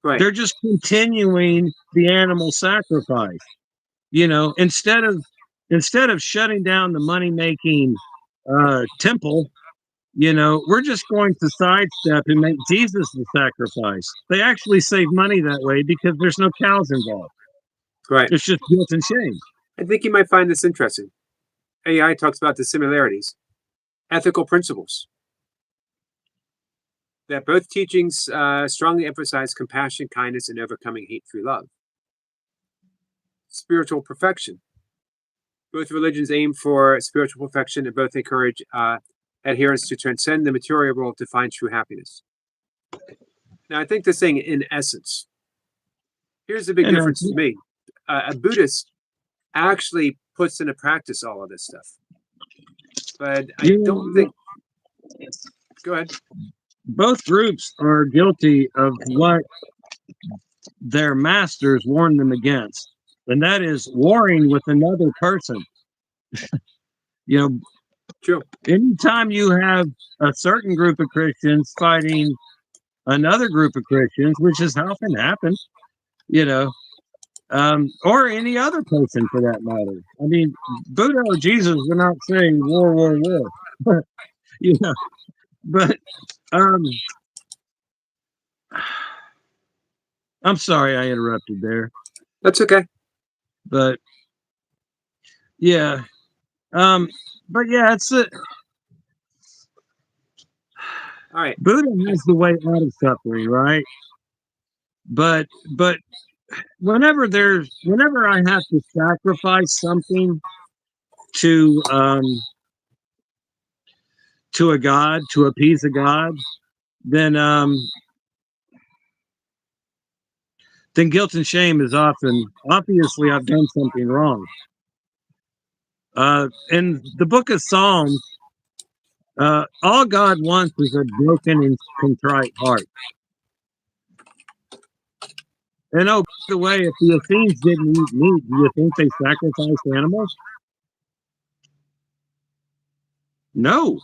right. They're just continuing the animal sacrifice. You know, instead of shutting down the money making temple, you know, we're just going to sidestep and make Jesus the sacrifice. They actually save money that way because there's no cows involved. Right. It's just guilt and shame. I think you might find this interesting. AI talks about the similarities, ethical principles, that both teachings strongly emphasize compassion, kindness, and overcoming hate through love. Spiritual perfection. Both religions aim for spiritual perfection and both encourage adherents to transcend the material world to find true happiness. Now, I think this thing, in essence, here's the big And difference to me. A Buddhist actually puts into practice all of this stuff. But I don't think. Go ahead. both groups are guilty of what their masters warned them against, and that is warring with another person. You know, True. anytime you have a certain group of Christians fighting another group of Christians, which has often happened, you know, or any other person for that matter. I mean, Buddha or Jesus were not saying war, war, war, but you know, but I'm sorry I interrupted there, That's okay. but yeah, but yeah, it's a All right. Buddha has the way out of suffering, right? But whenever I have to sacrifice something to to a god, to appease a god, then then guilt and shame is often obviously I've done something wrong. In the book of Psalms, all God wants is a broken and contrite heart. And oh, by the way, if the Essenes didn't eat meat, do you think they sacrificed animals? No,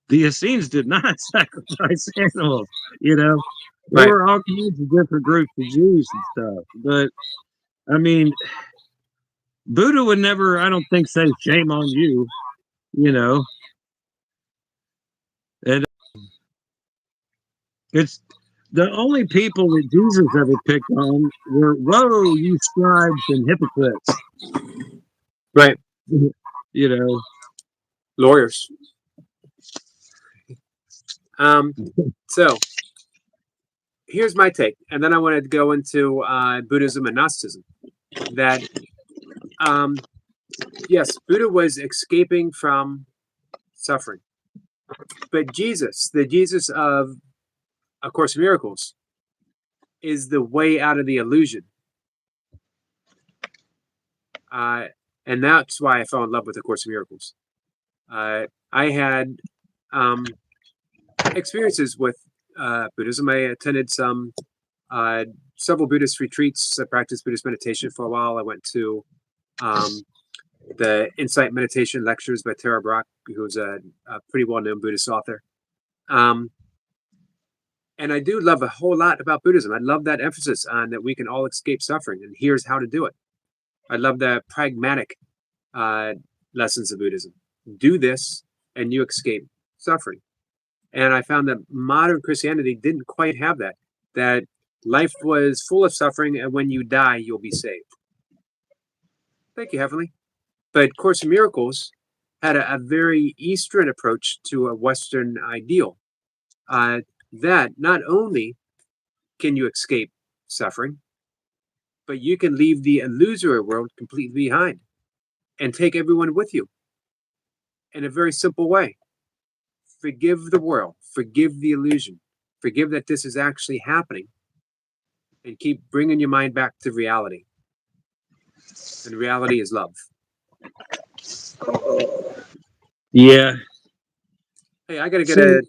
the Essenes did not sacrifice animals. You know, there Right. were all kinds of different groups of Jews and stuff. But I mean, Buddha would never, I don't think, say shame on you. You know, and it's the only people that Jesus ever picked on were, "Woe, you scribes and hypocrites." Right. You know, Lawyers. So here's my take, and then I want to go into Buddhism and Gnosticism. That yes, Buddha was escaping from suffering, but Jesus, the Jesus of A Course in Miracles, is the way out of the illusion. And that's why I fell in love with A Course in Miracles. I had experiences with Buddhism. I attended several Buddhist retreats. I practiced Buddhist meditation for a while. I went to the Insight Meditation Lectures by Tara Brach, who's a pretty well-known Buddhist author. And I do love a whole lot about Buddhism. I love that emphasis on that we can all escape suffering, and here's how to do it. I love the pragmatic lessons of Buddhism. Do this, and you escape suffering. And I found that modern Christianity didn't quite have that. That life was full of suffering, and when you die, you'll be saved. Thank you, Heavenly. But Course in Miracles had a very Eastern approach to a Western ideal. That not only can you escape suffering, but you can leave the illusory world completely behind and take everyone with you in a very simple way. Forgive the world, forgive the illusion, forgive that this is actually happening, and keep bringing your mind back to reality. And reality is love. yeah. Hey, I gotta get a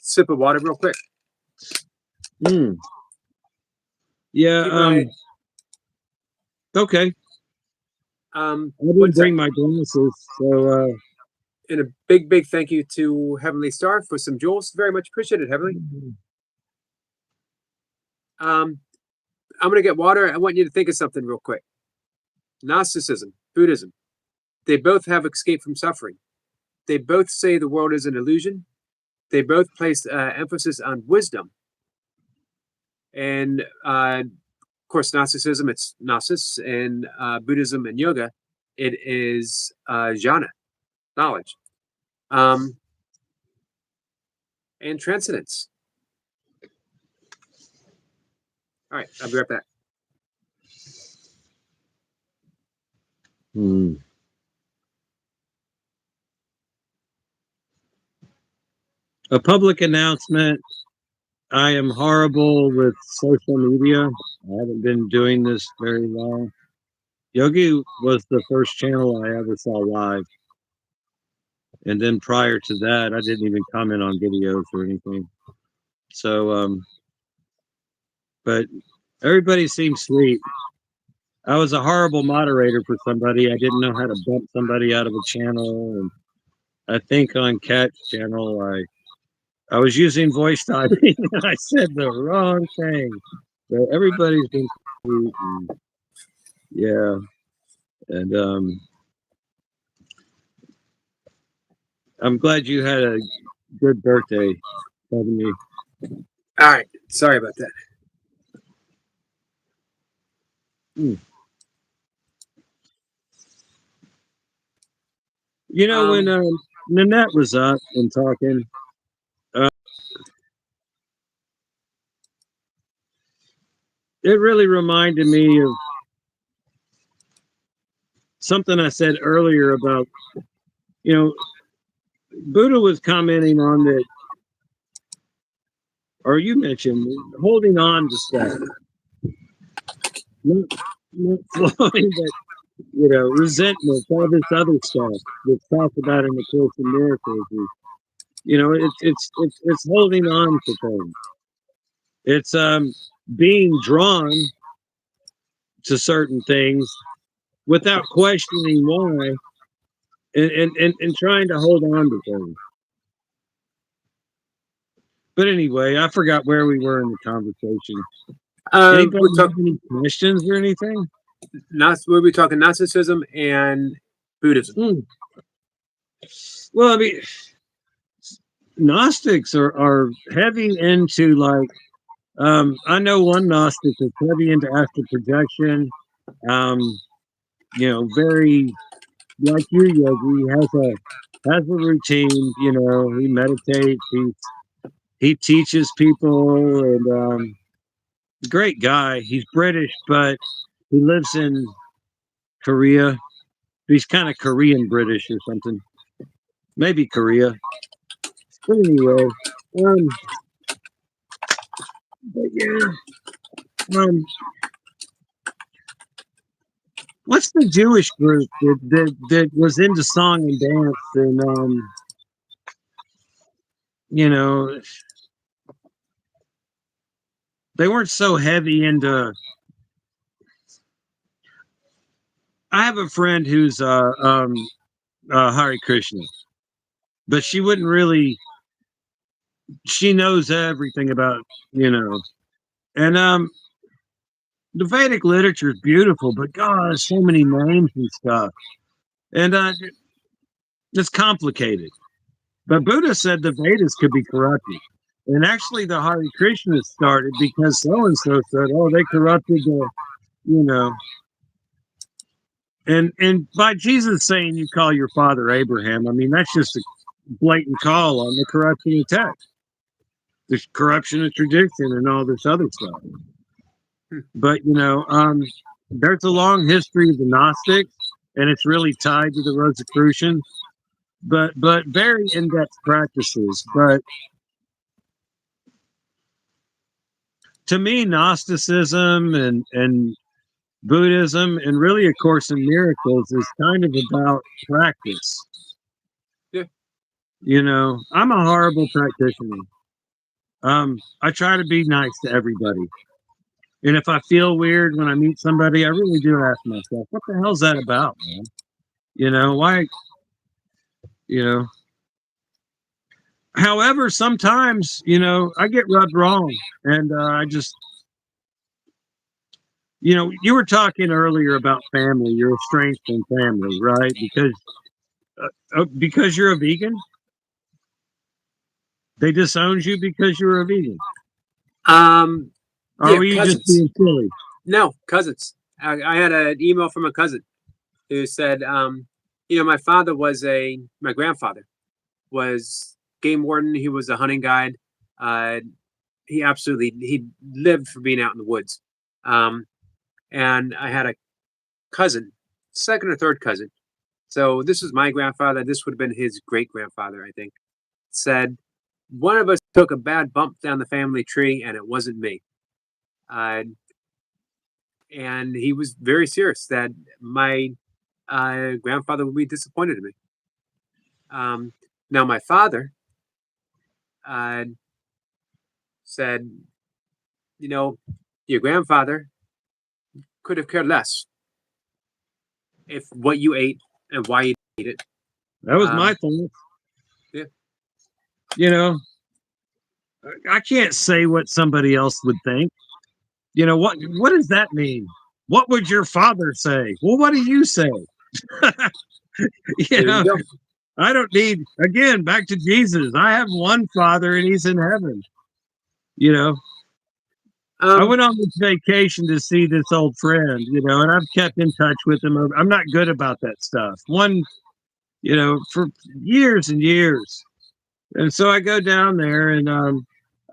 sip of water real quick. Yeah. Keep my- Okay. I didn't what's that? bring my glasses, so And a big thank you to Heavenly Star for some jewels. Very much appreciated, Heavenly. I'm gonna get water. I want you to think of something real quick. Gnosticism, Buddhism, they both have escape from suffering. They both say the world is an illusion. They both place emphasis on wisdom. And of course, Gnosticism, it's Gnosis, and Buddhism and yoga, it is jhana, knowledge, and transcendence. All right, I'll be right back. A public announcement. I am horrible with social media. I haven't been doing this very long. Yogi was the first channel I ever saw live. And then prior to that, I didn't even comment on videos or anything. So, but everybody seems sweet. I was a horrible moderator for somebody. I didn't know how to bump somebody out of a channel. And I think on Cat's channel, I was using voice typing and I said the wrong thing. So everybody's been sweet and yeah. And I'm glad you had a good birthday, Stephanie. All right, sorry about that. You know, when Nanette was up and talking, it really reminded me of something I said earlier about, you know, Buddha was commenting on that, or you mentioned holding on to stuff. Not flowing, but, you know, resentment, all this other stuff that's talked about in the Course in Miracles. Is, you know, it's holding on to things. It's being drawn to certain things without questioning why, and trying to hold on to things. But anyway, I forgot where we were in the conversation. Anybody have any questions or anything? We'll be talking Gnosticism and Buddhism. Well, I mean, Gnostics are heavy into like, I know one Gnostic that's heavy into astral projection. You know, very like you, Yogi. Has a routine. You know, he meditates. He teaches people, and great guy. He's British, but he lives in Korea. He's kind of Korean British or something. Maybe Korea. But anyway, but yeah, what's the Jewish group that was into song and dance and you know, they weren't so heavy into. I have a friend who's Hare Krishna, but she wouldn't really. She knows everything about, you know, and the Vedic literature is beautiful, but God, so many names and stuff, and it's complicated. But Buddha said the Vedas could be corrupted. And actually, the Hare Krishna started because so and so said, "Oh, they corrupted the, you know." And by Jesus saying, "You call your father Abraham," I mean that's just a blatant call on the corruption of text, the corruption of tradition, and all this other stuff. But you know, there's a long history of the Gnostics, and it's really tied to the Rosicrucians. But very in-depth practices. But to me, Gnosticism and Buddhism and really A Course in Miracles is kind of about practice. Yeah. You know, I'm a horrible practitioner. I try to be nice to everybody. And if I feel weird when I meet somebody, I really do ask myself, what the hell's that about, man? Why, you know. However, sometimes, I get rubbed wrong. And I just, you were talking earlier about family, your strength in family, right? Because you're a vegan, they disowned you because you were a vegan. Or Yeah, were you just cousins. being silly? No, cousins. I had an email from a cousin who said, my father my grandfather was game warden. He was a hunting guide. Uh, he lived for being out in the woods. And I had a cousin, second or third cousin. So this was my grandfather. This would have been his great grandfather, I think. Said one of us took a bad bump down the family tree, and it wasn't me. Uh, and he was very serious that my grandfather would be disappointed in me. Now my father uh, said, your grandfather could have cared less if what you ate and why you ate it. That was my thought. Yeah. I can't say what somebody else would think. What does that mean? What would your father say? Well, what do you say? There you go. I don't need, again, back to Jesus. I have one father and he's in heaven. I went on this vacation to see this old friend, and I've kept in touch with him. I'm not good about that stuff. For years and years. And so I go down there and,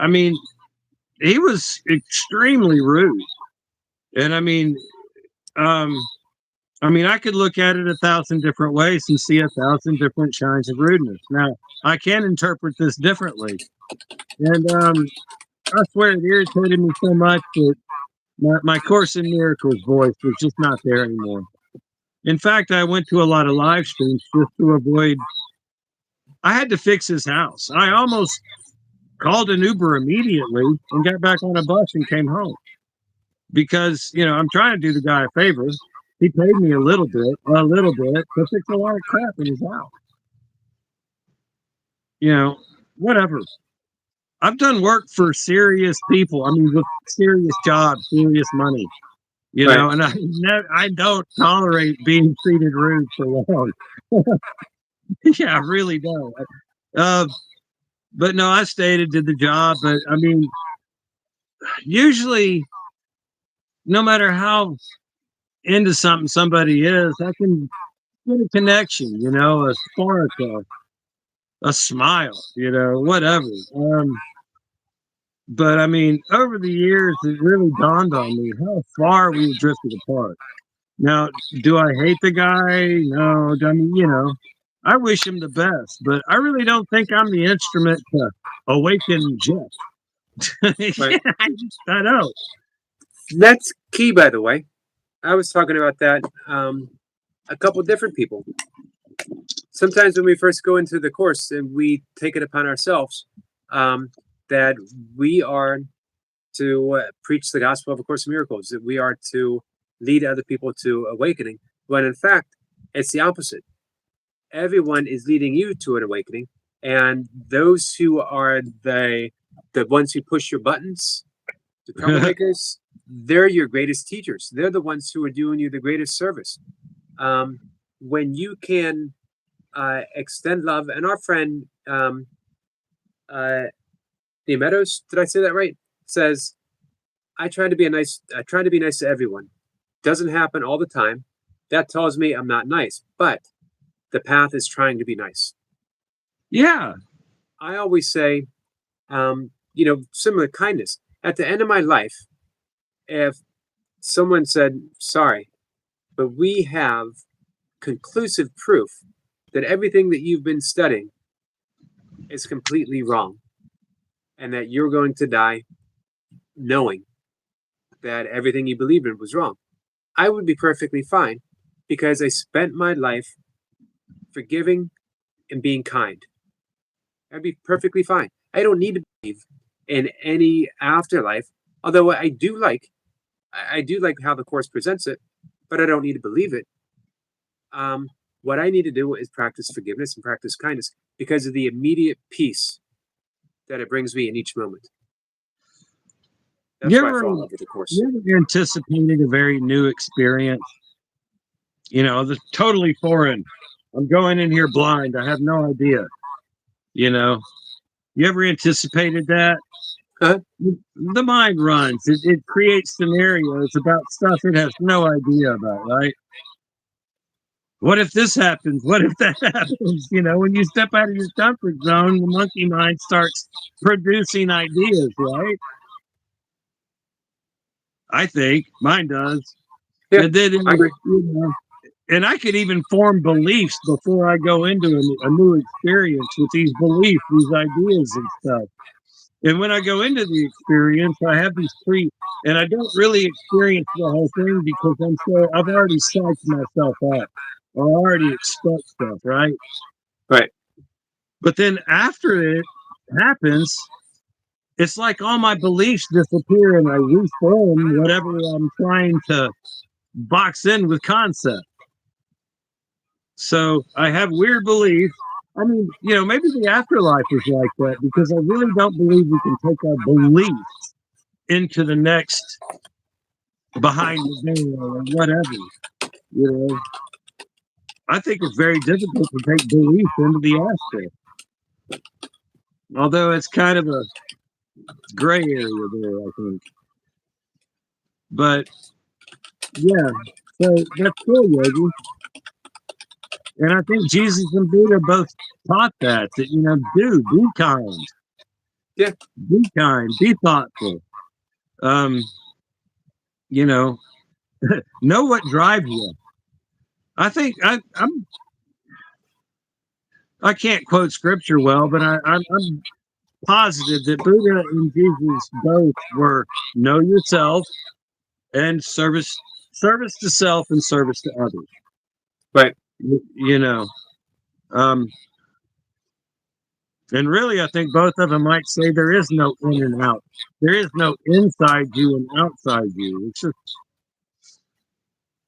I mean, he was extremely rude. And I could look at it 1,000 different ways and see 1,000 different shines of rudeness. Now, I can interpret this differently. And I swear it irritated me so much that my Course in Miracles voice was just not there anymore. In fact, I went to a lot of live streams just to avoid. I had to fix his house. I almost called an Uber immediately and got back on a bus and came home because, I'm trying to do the guy a favor. He paid me a little bit to fix a lot of crap in his house. Whatever. I've done work for serious people. With serious jobs, serious money. Right. And I don't tolerate being treated rude for long. Yeah, I really don't. But no, I stayed and did the job. But usually, no matter how into something somebody is, I can get a connection, a spark, a smile, whatever. But over the years, it really dawned on me how far we drifted apart. Now, do I hate the guy? No. I wish him the best, but I really don't think I'm the instrument to awaken Jeff. Right. Yeah, I know. That's key, by the way. I was talking about that a couple different people. Sometimes when we first go into the course and we take it upon ourselves that we are to preach the gospel of A Course in Miracles, that we are to lead other people to awakening, when in fact, it's the opposite. Everyone is leading you to an awakening, and those who are the ones who push your buttons, the troublemakers, they're your greatest teachers. They're the ones who are doing you the greatest service. When you can extend love, and our friend Meadows, did I say that right? Says, I try to be nice to everyone. Doesn't happen all the time. That tells me I'm not nice, but the path is trying to be nice. Yeah. I always say, similar kindness. At the end of my life, if someone said, sorry, but we have conclusive proof that everything that you've been studying is completely wrong, and that you're going to die knowing that everything you believed in was wrong, I would be perfectly fine, because I spent my life forgiving and being kind. I'd be perfectly fine. I don't need to believe in any afterlife, although I do like I do like how the Course presents it, but I don't need to believe it. What I need to do is practice forgiveness and practice kindness because of the immediate peace that it brings me in each moment. That's You why I ever, fall in love with the Course. you ever anticipated a very new experience? You know, this totally foreign. I'm going in here blind. I have no idea. You know, you ever anticipated that? Huh? The mind runs. It creates scenarios about stuff it has no idea about, right? What if this happens? What if that happens? You know, when you step out of your comfort zone, the monkey mind starts producing ideas, right? I think mine does. Yeah, And then, I agree. you know, and I could even form beliefs before I go into a new experience with these beliefs, these ideas and stuff. And when I go into the experience, I have these and I don't really experience the whole thing because I've already psyched myself up. I already expect stuff, right? Right. But then after it happens, it's like all my beliefs disappear and I reform whatever I'm trying to box in with concept. So I have weird beliefs. I mean, you know, maybe the afterlife is like that because I really don't believe we can take our beliefs into the next behind the veil or whatever. You know, I think it's very difficult to take belief into the astral. Although it's kind of a gray area there, I think. But yeah, so that's cool, Yogi. And I think Jesus and Buddha both taught that you know, be kind. Yeah. Be kind, be thoughtful. You know what drives you. I think I can't quote scripture well, but I'm positive that Buddha and Jesus both were know yourself and service to self and service to others. Right. You know, and really, I think both of them might say there is no in and out. There is no inside you and outside you. It's just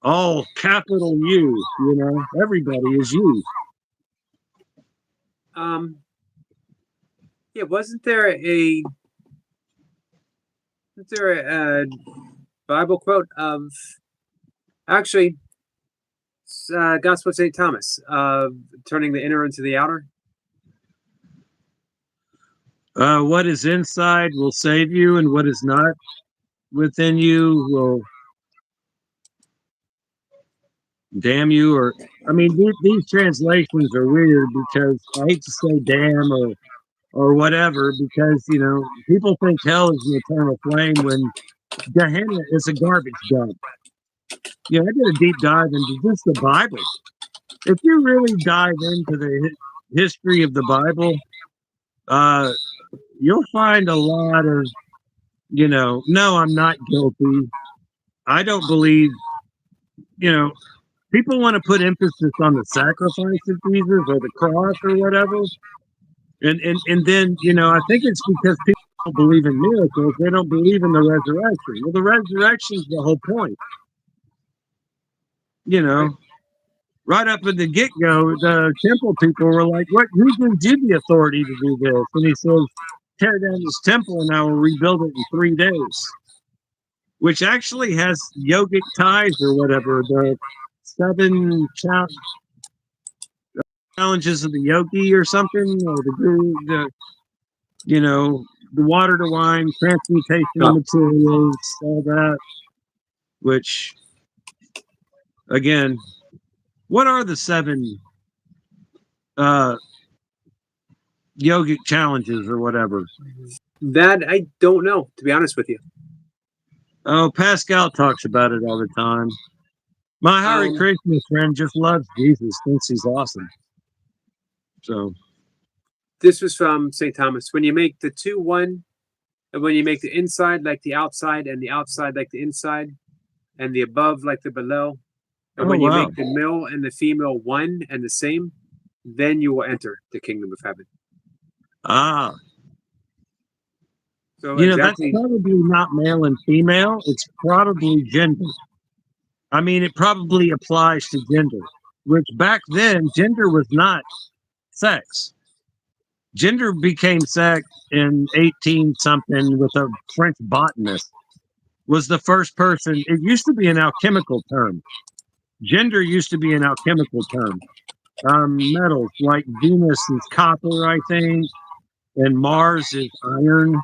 all capital U. You know, everybody is you. Yeah, wasn't there a Bible quote of actually Gospel of St. Thomas, turning the inner into the outer? What is inside will save you, and what is not within you will damn you. Or, I mean, these translations are weird because I hate to say damn or whatever because, you know, people think hell is an eternal flame when Gehenna is a garbage dump. You know, I did a deep dive into just the Bible. If you really dive into the history of the Bible, you'll find a lot of, you know, no, I'm not guilty. I don't believe, you know, people want to put emphasis on the sacrifice of Jesus or the cross or whatever. And then, you know, I think it's because people don't believe in miracles. They don't believe in the resurrection. Well, the resurrection is the whole point. You know, right up at the get-go, the temple people were like, "What? Who gives you the authority to do this?" And he says, "Tear down this temple, and I will rebuild it in 3 days." Which actually has yogic ties or whatever. The 7 challenges of the yogi or something, or the guru, you know, the water to wine, transmutation of materials, all that. Which, again, what are the 7 yogic challenges or whatever? That I don't know, to be honest with you. Oh, Pascal talks about it all the time. My Hare Krishna friend just loves Jesus, thinks he's awesome. So this was from St. Thomas. When you make the 2 one, and when you make the inside like the outside, and the outside like the inside, and the above like the below, and when you make the male and the female one and the same, then you will enter the kingdom of heaven. Ah. So You know, that's exactly, probably not male and female. It's probably gender. I mean, it probably applies to gender, which back then, gender was not sex. Gender became sex in 18 something with a French botanist was the first person. It used to be an alchemical term. Gender used to be an alchemical term. Metals like Venus is copper, I think, and Mars is iron.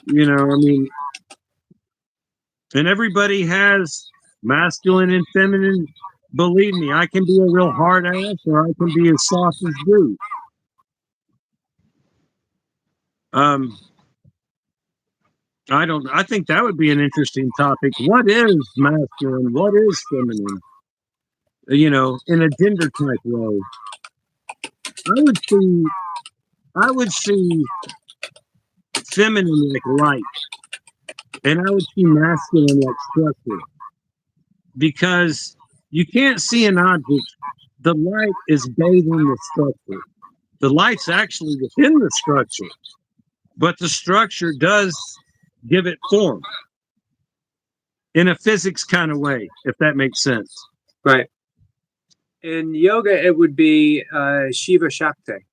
You know, I mean, and everybody has masculine and feminine. Believe me, I can be a real hard ass or I can be as soft as glue. Um, I don't. I think that would be an interesting topic. What is masculine? What is feminine? You know, in a gender type way. I would see. I would see feminine like light, and I would see masculine like structure. Because you can't see an object. The light is bathing the structure. The light's actually within the structure, but the structure does give it form in a physics kind of way, if that makes sense. right. In yoga, it would be Shiva Shakti.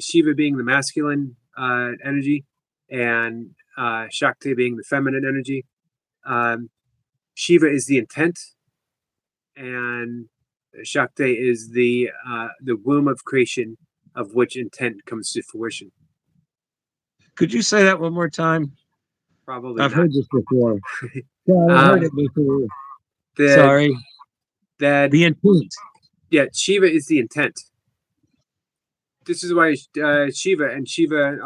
Shiva being the masculine energy, and Shakti being the feminine energy. Um, Shiva is the intent, and Shakti is the womb of creation, of which intent comes to fruition. Could you say that one more time? Probably I've not. heard this before. Yeah, I've heard it before. The Sorry. that The intent. Yeah, Shiva is the intent. This is why Shiva and Shiva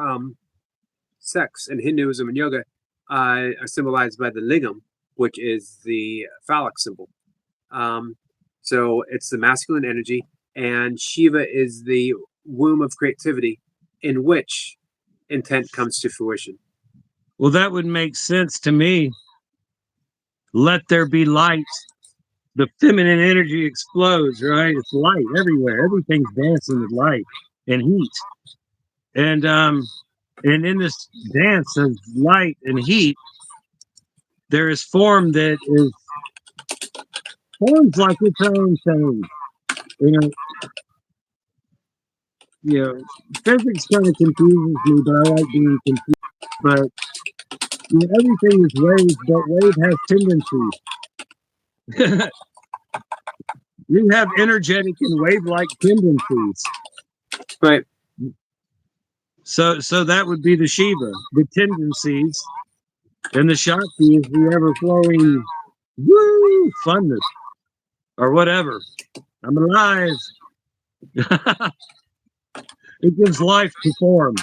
sex in Hinduism and yoga are symbolized by the lingam, which is the phallic symbol. Um, so it's the masculine energy, and Shiva is the womb of creativity in which intent comes to fruition. Well, that would make sense to me. Let there be light. The feminine energy explodes, right? It's light everywhere. Everything's dancing with light and heat. And in this dance of light and heat, there is form that is forms like its own thing. You know, physics kind of confuses me, but I like being confused. But you know, everything is wave, but wave has tendencies. You have energetic and wave-like tendencies. Right. So that would be the Shiva, the tendencies, and the Shakti is the ever-flowing woo funness or whatever. I'm alive. It gives life to form.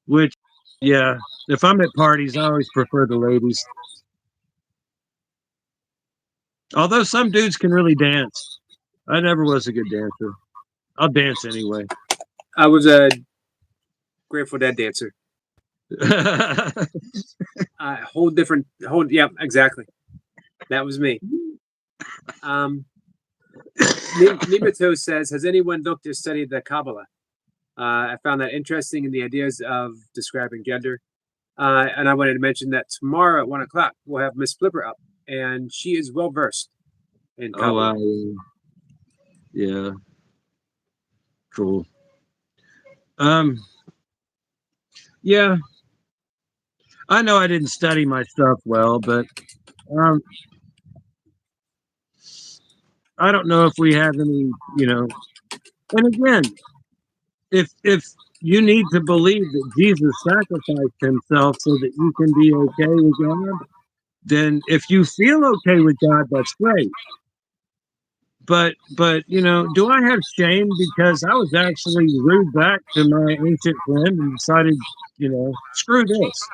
Which, yeah, if I'm at parties, I always prefer the ladies. Although some dudes can really dance. I never was a good dancer. I'll dance anyway. I was a Grateful Dead dancer. Yeah, exactly. That was me. Nimato says, has anyone looked or studied the Kabbalah? I found that interesting in the ideas of describing gender. And I wanted to mention that tomorrow at 1:00 we'll have Miss Flipper up, and she is well versed in Kabbalah. Yeah. Cool. Yeah. I know I didn't study my stuff well, but I don't know if we have any, you know. And again, if you need to believe that Jesus sacrificed himself so that you can be okay with God, then if you feel okay with God, that's great. But you know, do I have shame because I was actually rude back to my ancient friend and decided, you know, screw this.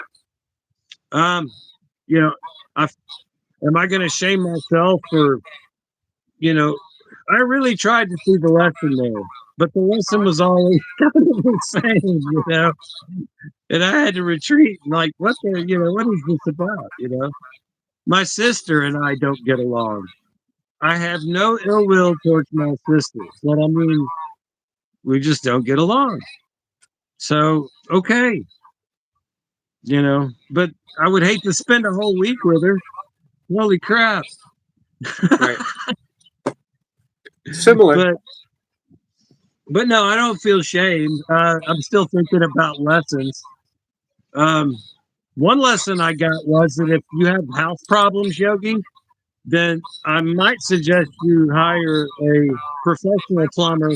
You know, am I going to shame myself for, you know, I really tried to see the lesson there, but the lesson was always kind of the same, you know. And I had to retreat. Like, what the, you know, what is this about? You know, my sister and I don't get along. I have no ill will towards my sisters, but I mean, we just don't get along. So, okay. you know. But I would hate to spend a whole week with her. Holy crap! Right. Similar. but but no, I don't feel shamed. I'm still thinking about lessons. Um, One lesson I got was that if you have house problems, Yogi, then I might suggest you hire a professional plumber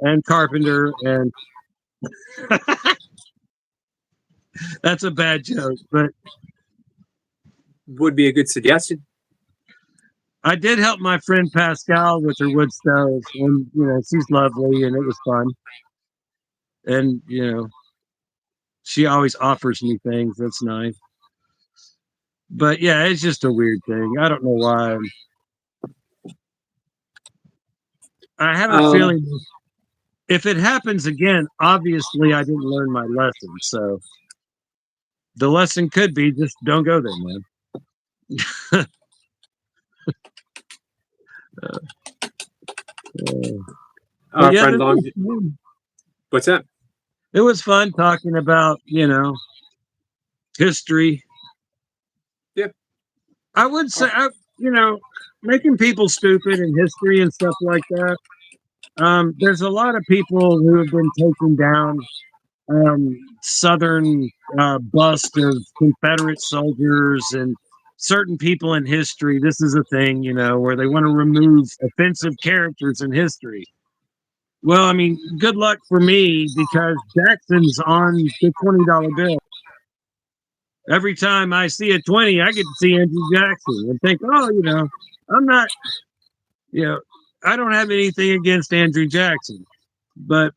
and carpenter. And that's a bad joke, but Would be a good suggestion. I did help my friend Pascal with her wood stove, and she's lovely, and it was fun. And she always offers me things. That's nice. But yeah, it's just a weird thing. I don't know why. I have a Um, feeling if it happens again, obviously I didn't learn my lesson. So the lesson could be just don't go there, man. our Yeah, friend Long. What's that? it was fun talking about history. Yeah. I would say, making people stupid in history and stuff like that. There's a lot of people who have been taking down Southern bust of Confederate soldiers and certain people in history. This is a thing, where they want to remove offensive characters in history. Well, I mean, good luck for me because Jackson's on the $20 bill. Every time I see a 20, I get to see Andrew Jackson and think, oh, I'm not, you know, I don't have anything against Andrew Jackson, but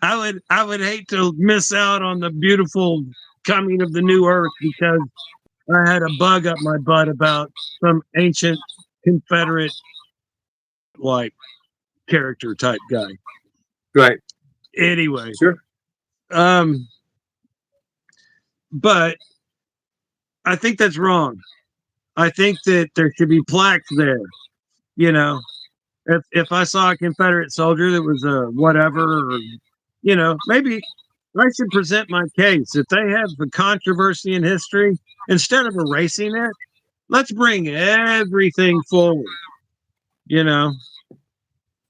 I would hate to miss out on the beautiful coming of the new earth because I had a bug up my butt about some ancient Confederate like character type guy. Right. Anyway, Sure. But I think that's wrong. I think that there should be plaques there. You know, if I saw a Confederate soldier that was a whatever, or maybe I should present my case. If they have a controversy in history, instead of erasing it, let's bring everything forward. You know,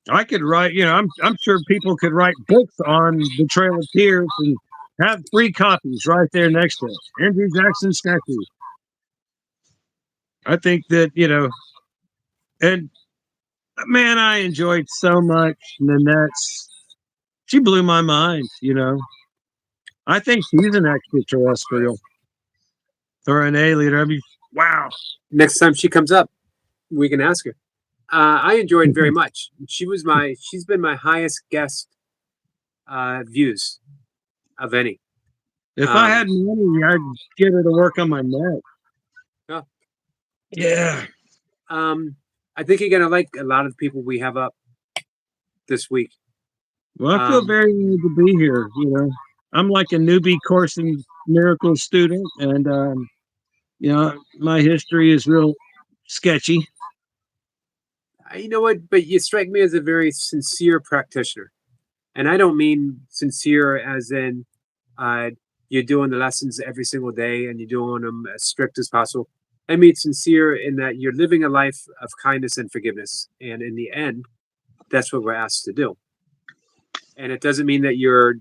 I could write. I'm sure people could write books on the Trail of Tears and have 3 copies right there next to it. Andrew Jackson statue. I think that and man, I enjoyed so much Nanette's. She blew my mind. I think she's an extraterrestrial or an alien. I mean, wow. Next time she comes up, we can ask her. I enjoyed very much. She's been my highest guest views of any. If I had money, I'd get her to work on my neck. Oh. Yeah. I think you're gonna like a lot of the people we have up this week. Well, I feel very honored to be here. I'm like a newbie Course in Miracles student, and my history is real sketchy. You know what? But you strike me as a very sincere practitioner, and I don't mean sincere as in you're doing the lessons every single day and you're doing them as strict as possible. I mean sincere in that you're living a life of kindness and forgiveness, and in the end, that's what we're asked to do. And it doesn't mean that you're.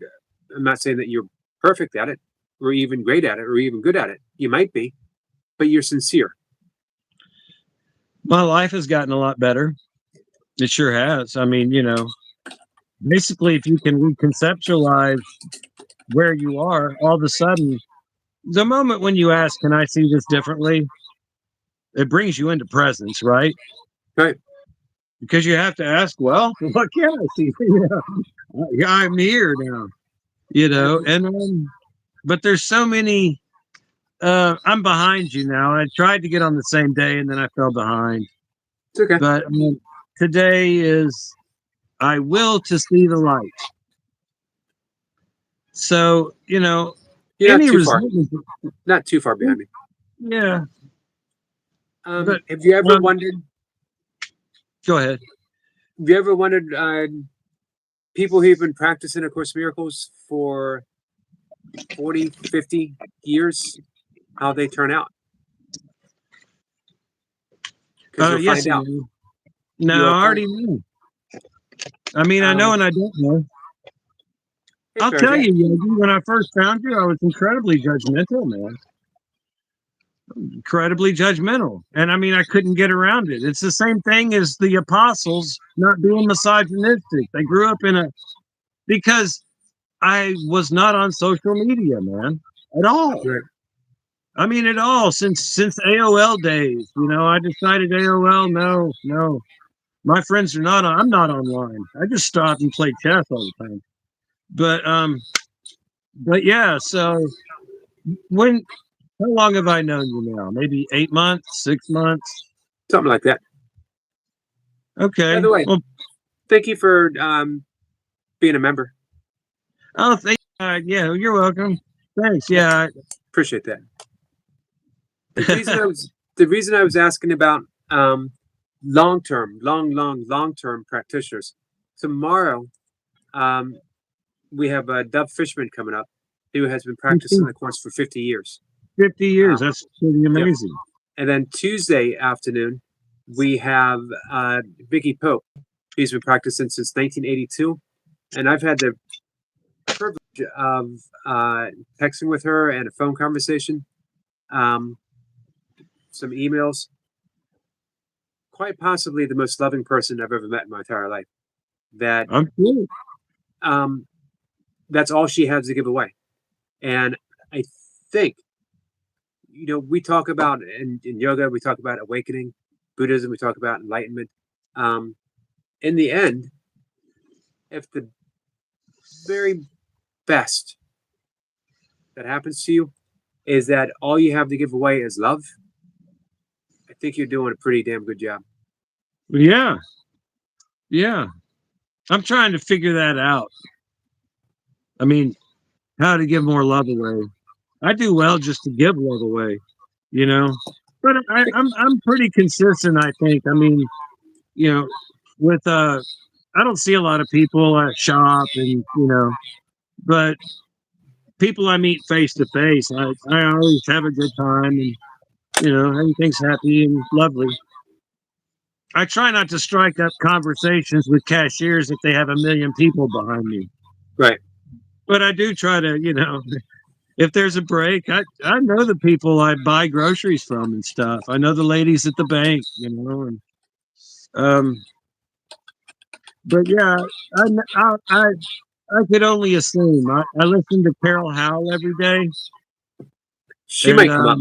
I'm not saying that you're perfect at it, or even great at it, or even good at it. You might be, but you're sincere. My life has gotten a lot better. It sure has. I mean, basically, if you can reconceptualize where you are, all of a sudden, the moment when you ask, "Can I see this differently?" it brings you into presence, right? Right. Because you have to ask, well, what can I see? I'm here now, and but there's so many. I'm behind you now. I tried to get on the same day, and then I fell behind. It's okay. But today is I will to see the light. So You're not any too far. resentment. Not too far behind me. Yeah. But, Have you ever wondered? Go ahead. Have you ever wondered people who've been practicing A Course in Miracles for 40, 50 years, how they turn out. Because you'll Yes, find out. no, You'll I find- already know. I mean, I know and I don't know. Hey, I'll Fair tell Jack. you, Yogi, when I first found you, I was incredibly judgmental, man. Incredibly judgmental. And I mean, I couldn't get around it. It's the same thing as the apostles not being misogynistic. They grew up because I was not on social media, man, at all. Right. I mean, at all since AOL days. I decided AOL, no. My friends are not. I'm not online. I just stop and play chess all the time. But yeah. So how long have I known you now? Maybe 8 months, 6 months. Something like that. Okay. By the way, Well, thank you for being a member. oh, yeah. You're welcome. Thanks. Yeah. Appreciate that. The reason I was asking about long term practitioners. Tomorrow, we have Dub Fishman coming up, who has been practicing the course for 50 years. 50 years. That's pretty amazing. And then Tuesday afternoon, we have Vicky Pope. She's been practicing since 1982, and I've had the privilege of texting with her and a phone conversation, some emails. Quite possibly the most loving person I've ever met in my entire life. That I'm cool. That's all she has to give away, and I think we talk about in yoga, we talk about awakening, Buddhism, we talk about enlightenment. In the end, if the very best that happens to you is that all you have to give away is love, I think you're doing a pretty damn good job. Yeah. Yeah. I'm trying to figure that out. I mean, how to give more love away. I do well just to give love away, But I'm pretty consistent, I think. I mean, with I don't see a lot of people at shop and but people I meet face to face, I always have a good time and everything's happy and lovely. I try not to strike up conversations with cashiers if they have a million people behind me. Right. But I do try to, if there's a break, I know the people I buy groceries from and stuff. I know the ladies at the bank, and but yeah, I could only assume. I listen to Carol Howell every day. She might come up.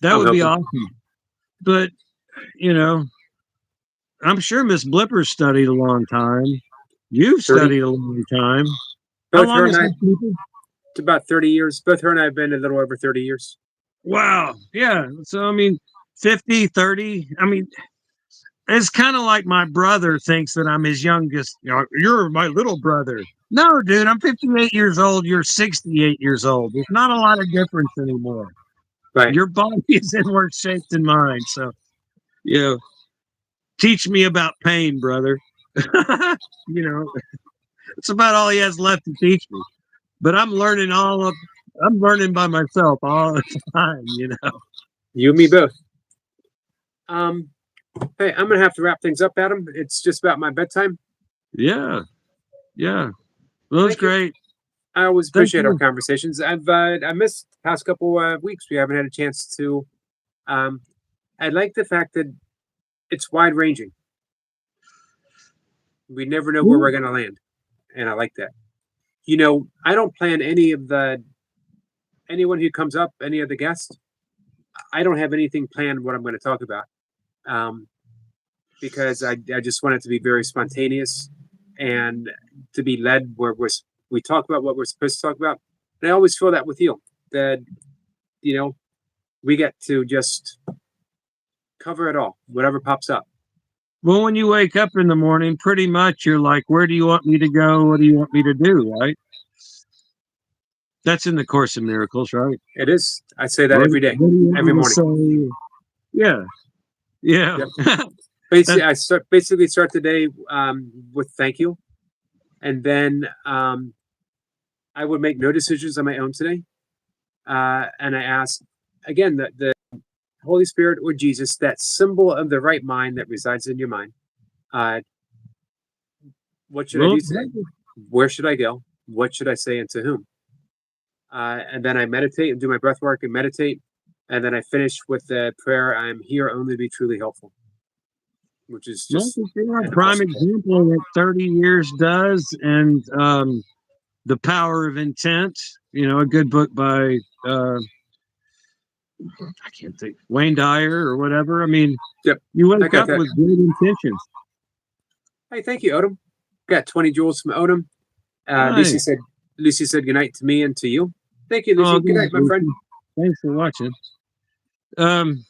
That would be awesome. But I'm sure Miss Blipper studied a long time. You've studied a long time. Both her and I, it's about 30 years. Both her and I have been a little over 30 years. Wow. Yeah. So, I mean, 50, 30. I mean, it's kind of like my brother thinks that I'm his youngest. You're my little brother. No, dude, I'm 58 years old. You're 68 years old. There's not a lot of difference anymore. Right. Your body is in worse shape than mine. So, teach me about pain, brother. It's about all he has left to teach me. But I'm learning by myself all the time, You and me both. Hey, I'm gonna have to wrap things up, Adam. It's just about my bedtime. Yeah. Well, that's great. I always appreciate our conversations. I missed the past couple weeks. We haven't had a chance to. I like the fact that it's wide ranging. We never know where we're gonna land, and I like that. I don't plan anyone who comes up, any of the guests. I don't have anything planned what I'm going to talk about, because I just want it to be very spontaneous and to be led where we talk about what we're supposed to talk about. And I always feel that with you, that we get to just cover it all, whatever pops up. Well, when you wake up in the morning, pretty much you're like, where do you want me to go? What do you want me to do? Right? That's in the Course in Miracles, right? It is. I say that every day, every morning. Yeah. Yep. Basically, I start the day with thank you, and then I would make no decisions on my own today. And I ask again the Holy Spirit or Jesus, that symbol of the right mind that resides in your mind. Uh, what should I Well, do today? Where should I go? What should I say and to whom? And then I meditate and do my breath work and meditate. And then I finish with the prayer, I'm here only to be truly helpful, which is just you're a an prime awesome prayer. example of what 30 years does, and The Power of Intent, a good book by I can't think, Wayne Dyer or whatever. I mean, Yep. you I wake got up that. with good intentions. Hey, thank you, Odom. Got 20 joules from Odom. Lucy Nice. said good night to me and to you. Thank you, Lucy. Oh, Good night, my friend. thanks for watching. Um,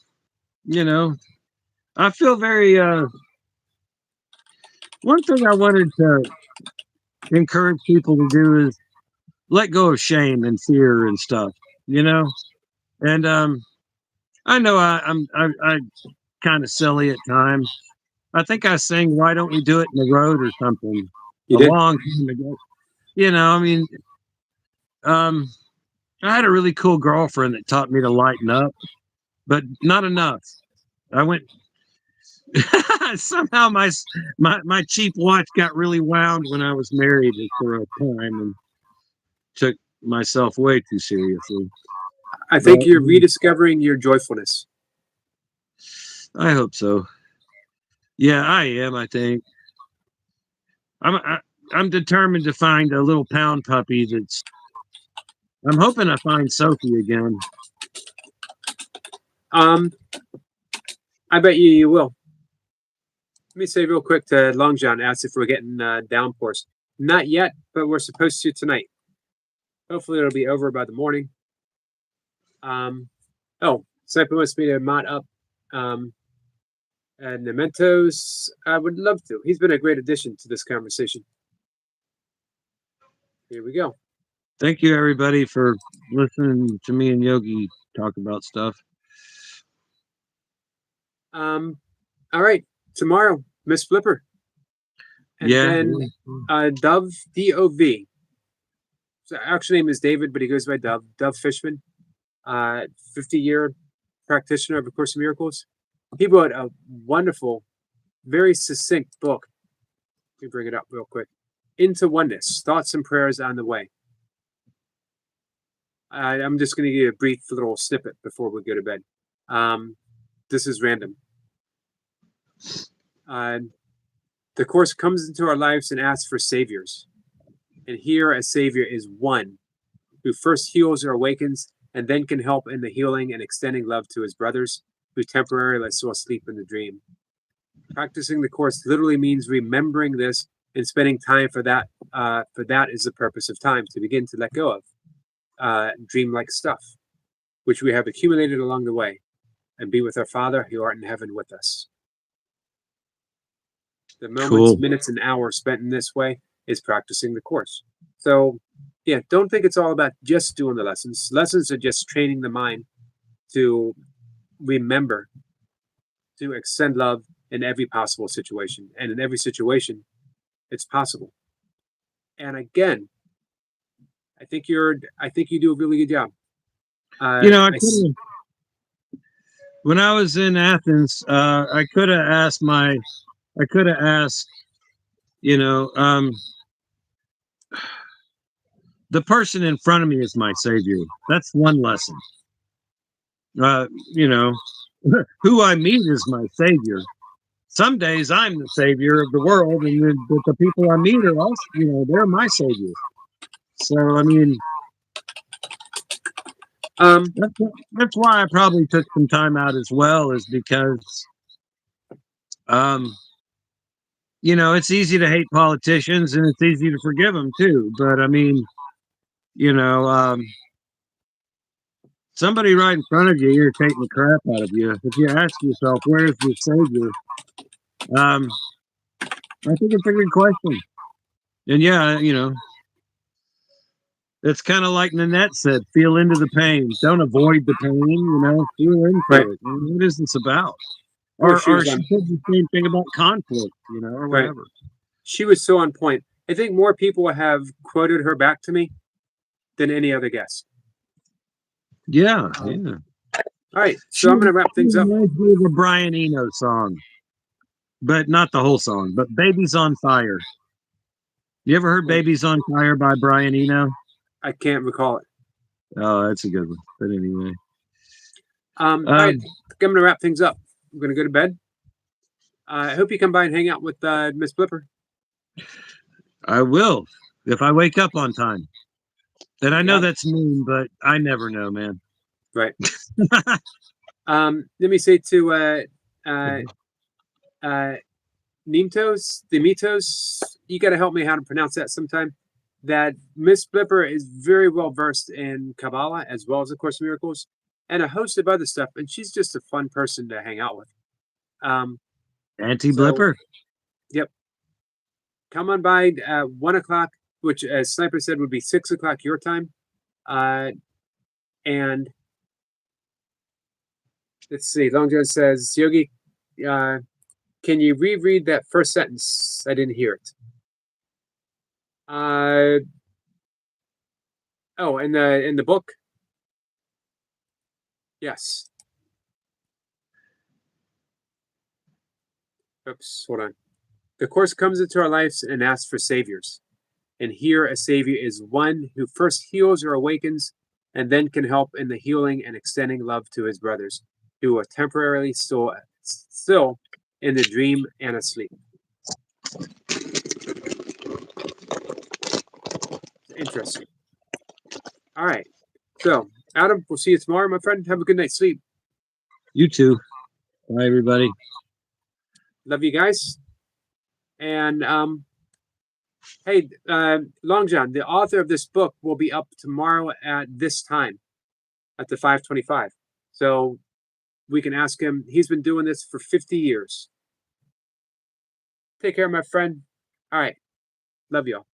you know, I feel very one thing I wanted to encourage people to do is let go of shame and fear and stuff, you know? And I know I kind of silly at times. I think I sang "Why Don't We Do It in the Road" or something You a did? long time ago. I mean, um, I had a really cool girlfriend that taught me to lighten up, but not enough. I went somehow my cheap watch got really wound when I was married for a time and took myself way too seriously. I But think you're rediscovering your joyfulness. I hope so. Yeah, I am. I think I'm determined to find a little pound puppy that's. I'm hoping I find Sophie again. I bet you will. Let me say real quick to Long John, asked if we're getting downpours. Not yet, but we're supposed to tonight. Hopefully it'll be over by the morning. Sniper wants me to mod up and Mementos. I would love to. He's been a great addition to this conversation. Here we go. Thank you, everybody, for listening to me and Yogi talk about stuff. All right. Tomorrow, Miss Flipper. And then Dove, D-O-V. So actual name is David, but he goes by Dove. Dove Fishman, 50-year practitioner of A Course in Miracles. He wrote a wonderful, very succinct book. Let me bring it up real quick. Into Oneness, Thoughts and Prayers on the Way. I'm just going to give you a brief little snippet before we go to bed. This is random. The Course comes into our lives and asks for saviors. And here a savior is one who first heals or awakens and then can help in the healing and extending love to his brothers who temporarily saw sleep in the dream. Practicing the Course literally means remembering this and spending time for that. For that is the purpose of time, to begin to let go of dream-like stuff, which we have accumulated along the way, and be with our Father who art in heaven with us. The moments, minutes, and hours spent in this way is practicing the Course. So, yeah, don't think it's all about just doing the lessons. Lessons are just training the mind to remember to extend love in every possible situation. And in every situation, it's possible. And again, I think you do a really good job. When I was in Athens, I could have asked, the person in front of me is my savior. That's one lesson. Who I meet is my savior. Some days I'm the savior of the world, and the people I meet are also, they're my savior. So, I mean, that's why I probably took some time out as well, is because, it's easy to hate politicians and it's easy to forgive them too. But I mean, somebody right in front of you irritating the crap out of you. If you ask yourself, where's the savior? I think it's a good question. And yeah, it's kind of like Nanette said, feel into the pain. Don't avoid the pain, feel into it. What is this about? Or she said the same thing about conflict, or whatever. She was so on point. I think more people have quoted her back to me than any other guest. Yeah, yeah. All right, so I'm going to wrap things up. Reminds me of a Brian Eno song, but not the whole song. But "Baby's on Fire." You ever heard "Baby's on Fire" by Brian Eno? I can't recall it. Oh, that's a good one. But anyway, All right, I'm going to wrap things up. I'm going to go to bed. I hope you come by and hang out with Miss Blipper. I will if I wake up on time. And I know Yeah. that's mean, but I never know, man. Right. Let me say to Dimitos, you got to help me how to pronounce that sometime. That Miss Blipper is very well versed in Kabbalah as well as A Course in Miracles and a host of other stuff, and she's just a fun person to hang out with. Auntie Blipper. Yep. Come on by 1 o'clock, which, as Sniper said, would be 6 o'clock your time. And let's see. Long John says, Yogi, can you reread that first sentence? I didn't hear it. Oh, in the book? Yes. Oops, hold on. The Course comes into our lives and asks for saviors. And here a savior is one who first heals or awakens and then can help in the healing and extending love to his brothers who are temporarily still in the dream and asleep. Interesting. All right. So, Adam, we'll see you tomorrow, my friend. Have a good night's sleep. You too. Bye, everybody. Love you guys. And hey, Long John, the author of this book will be up tomorrow at this time, at the 5:25. So we can ask him. He's been doing this for 50 years. Take care, my friend. All right. Love y'all.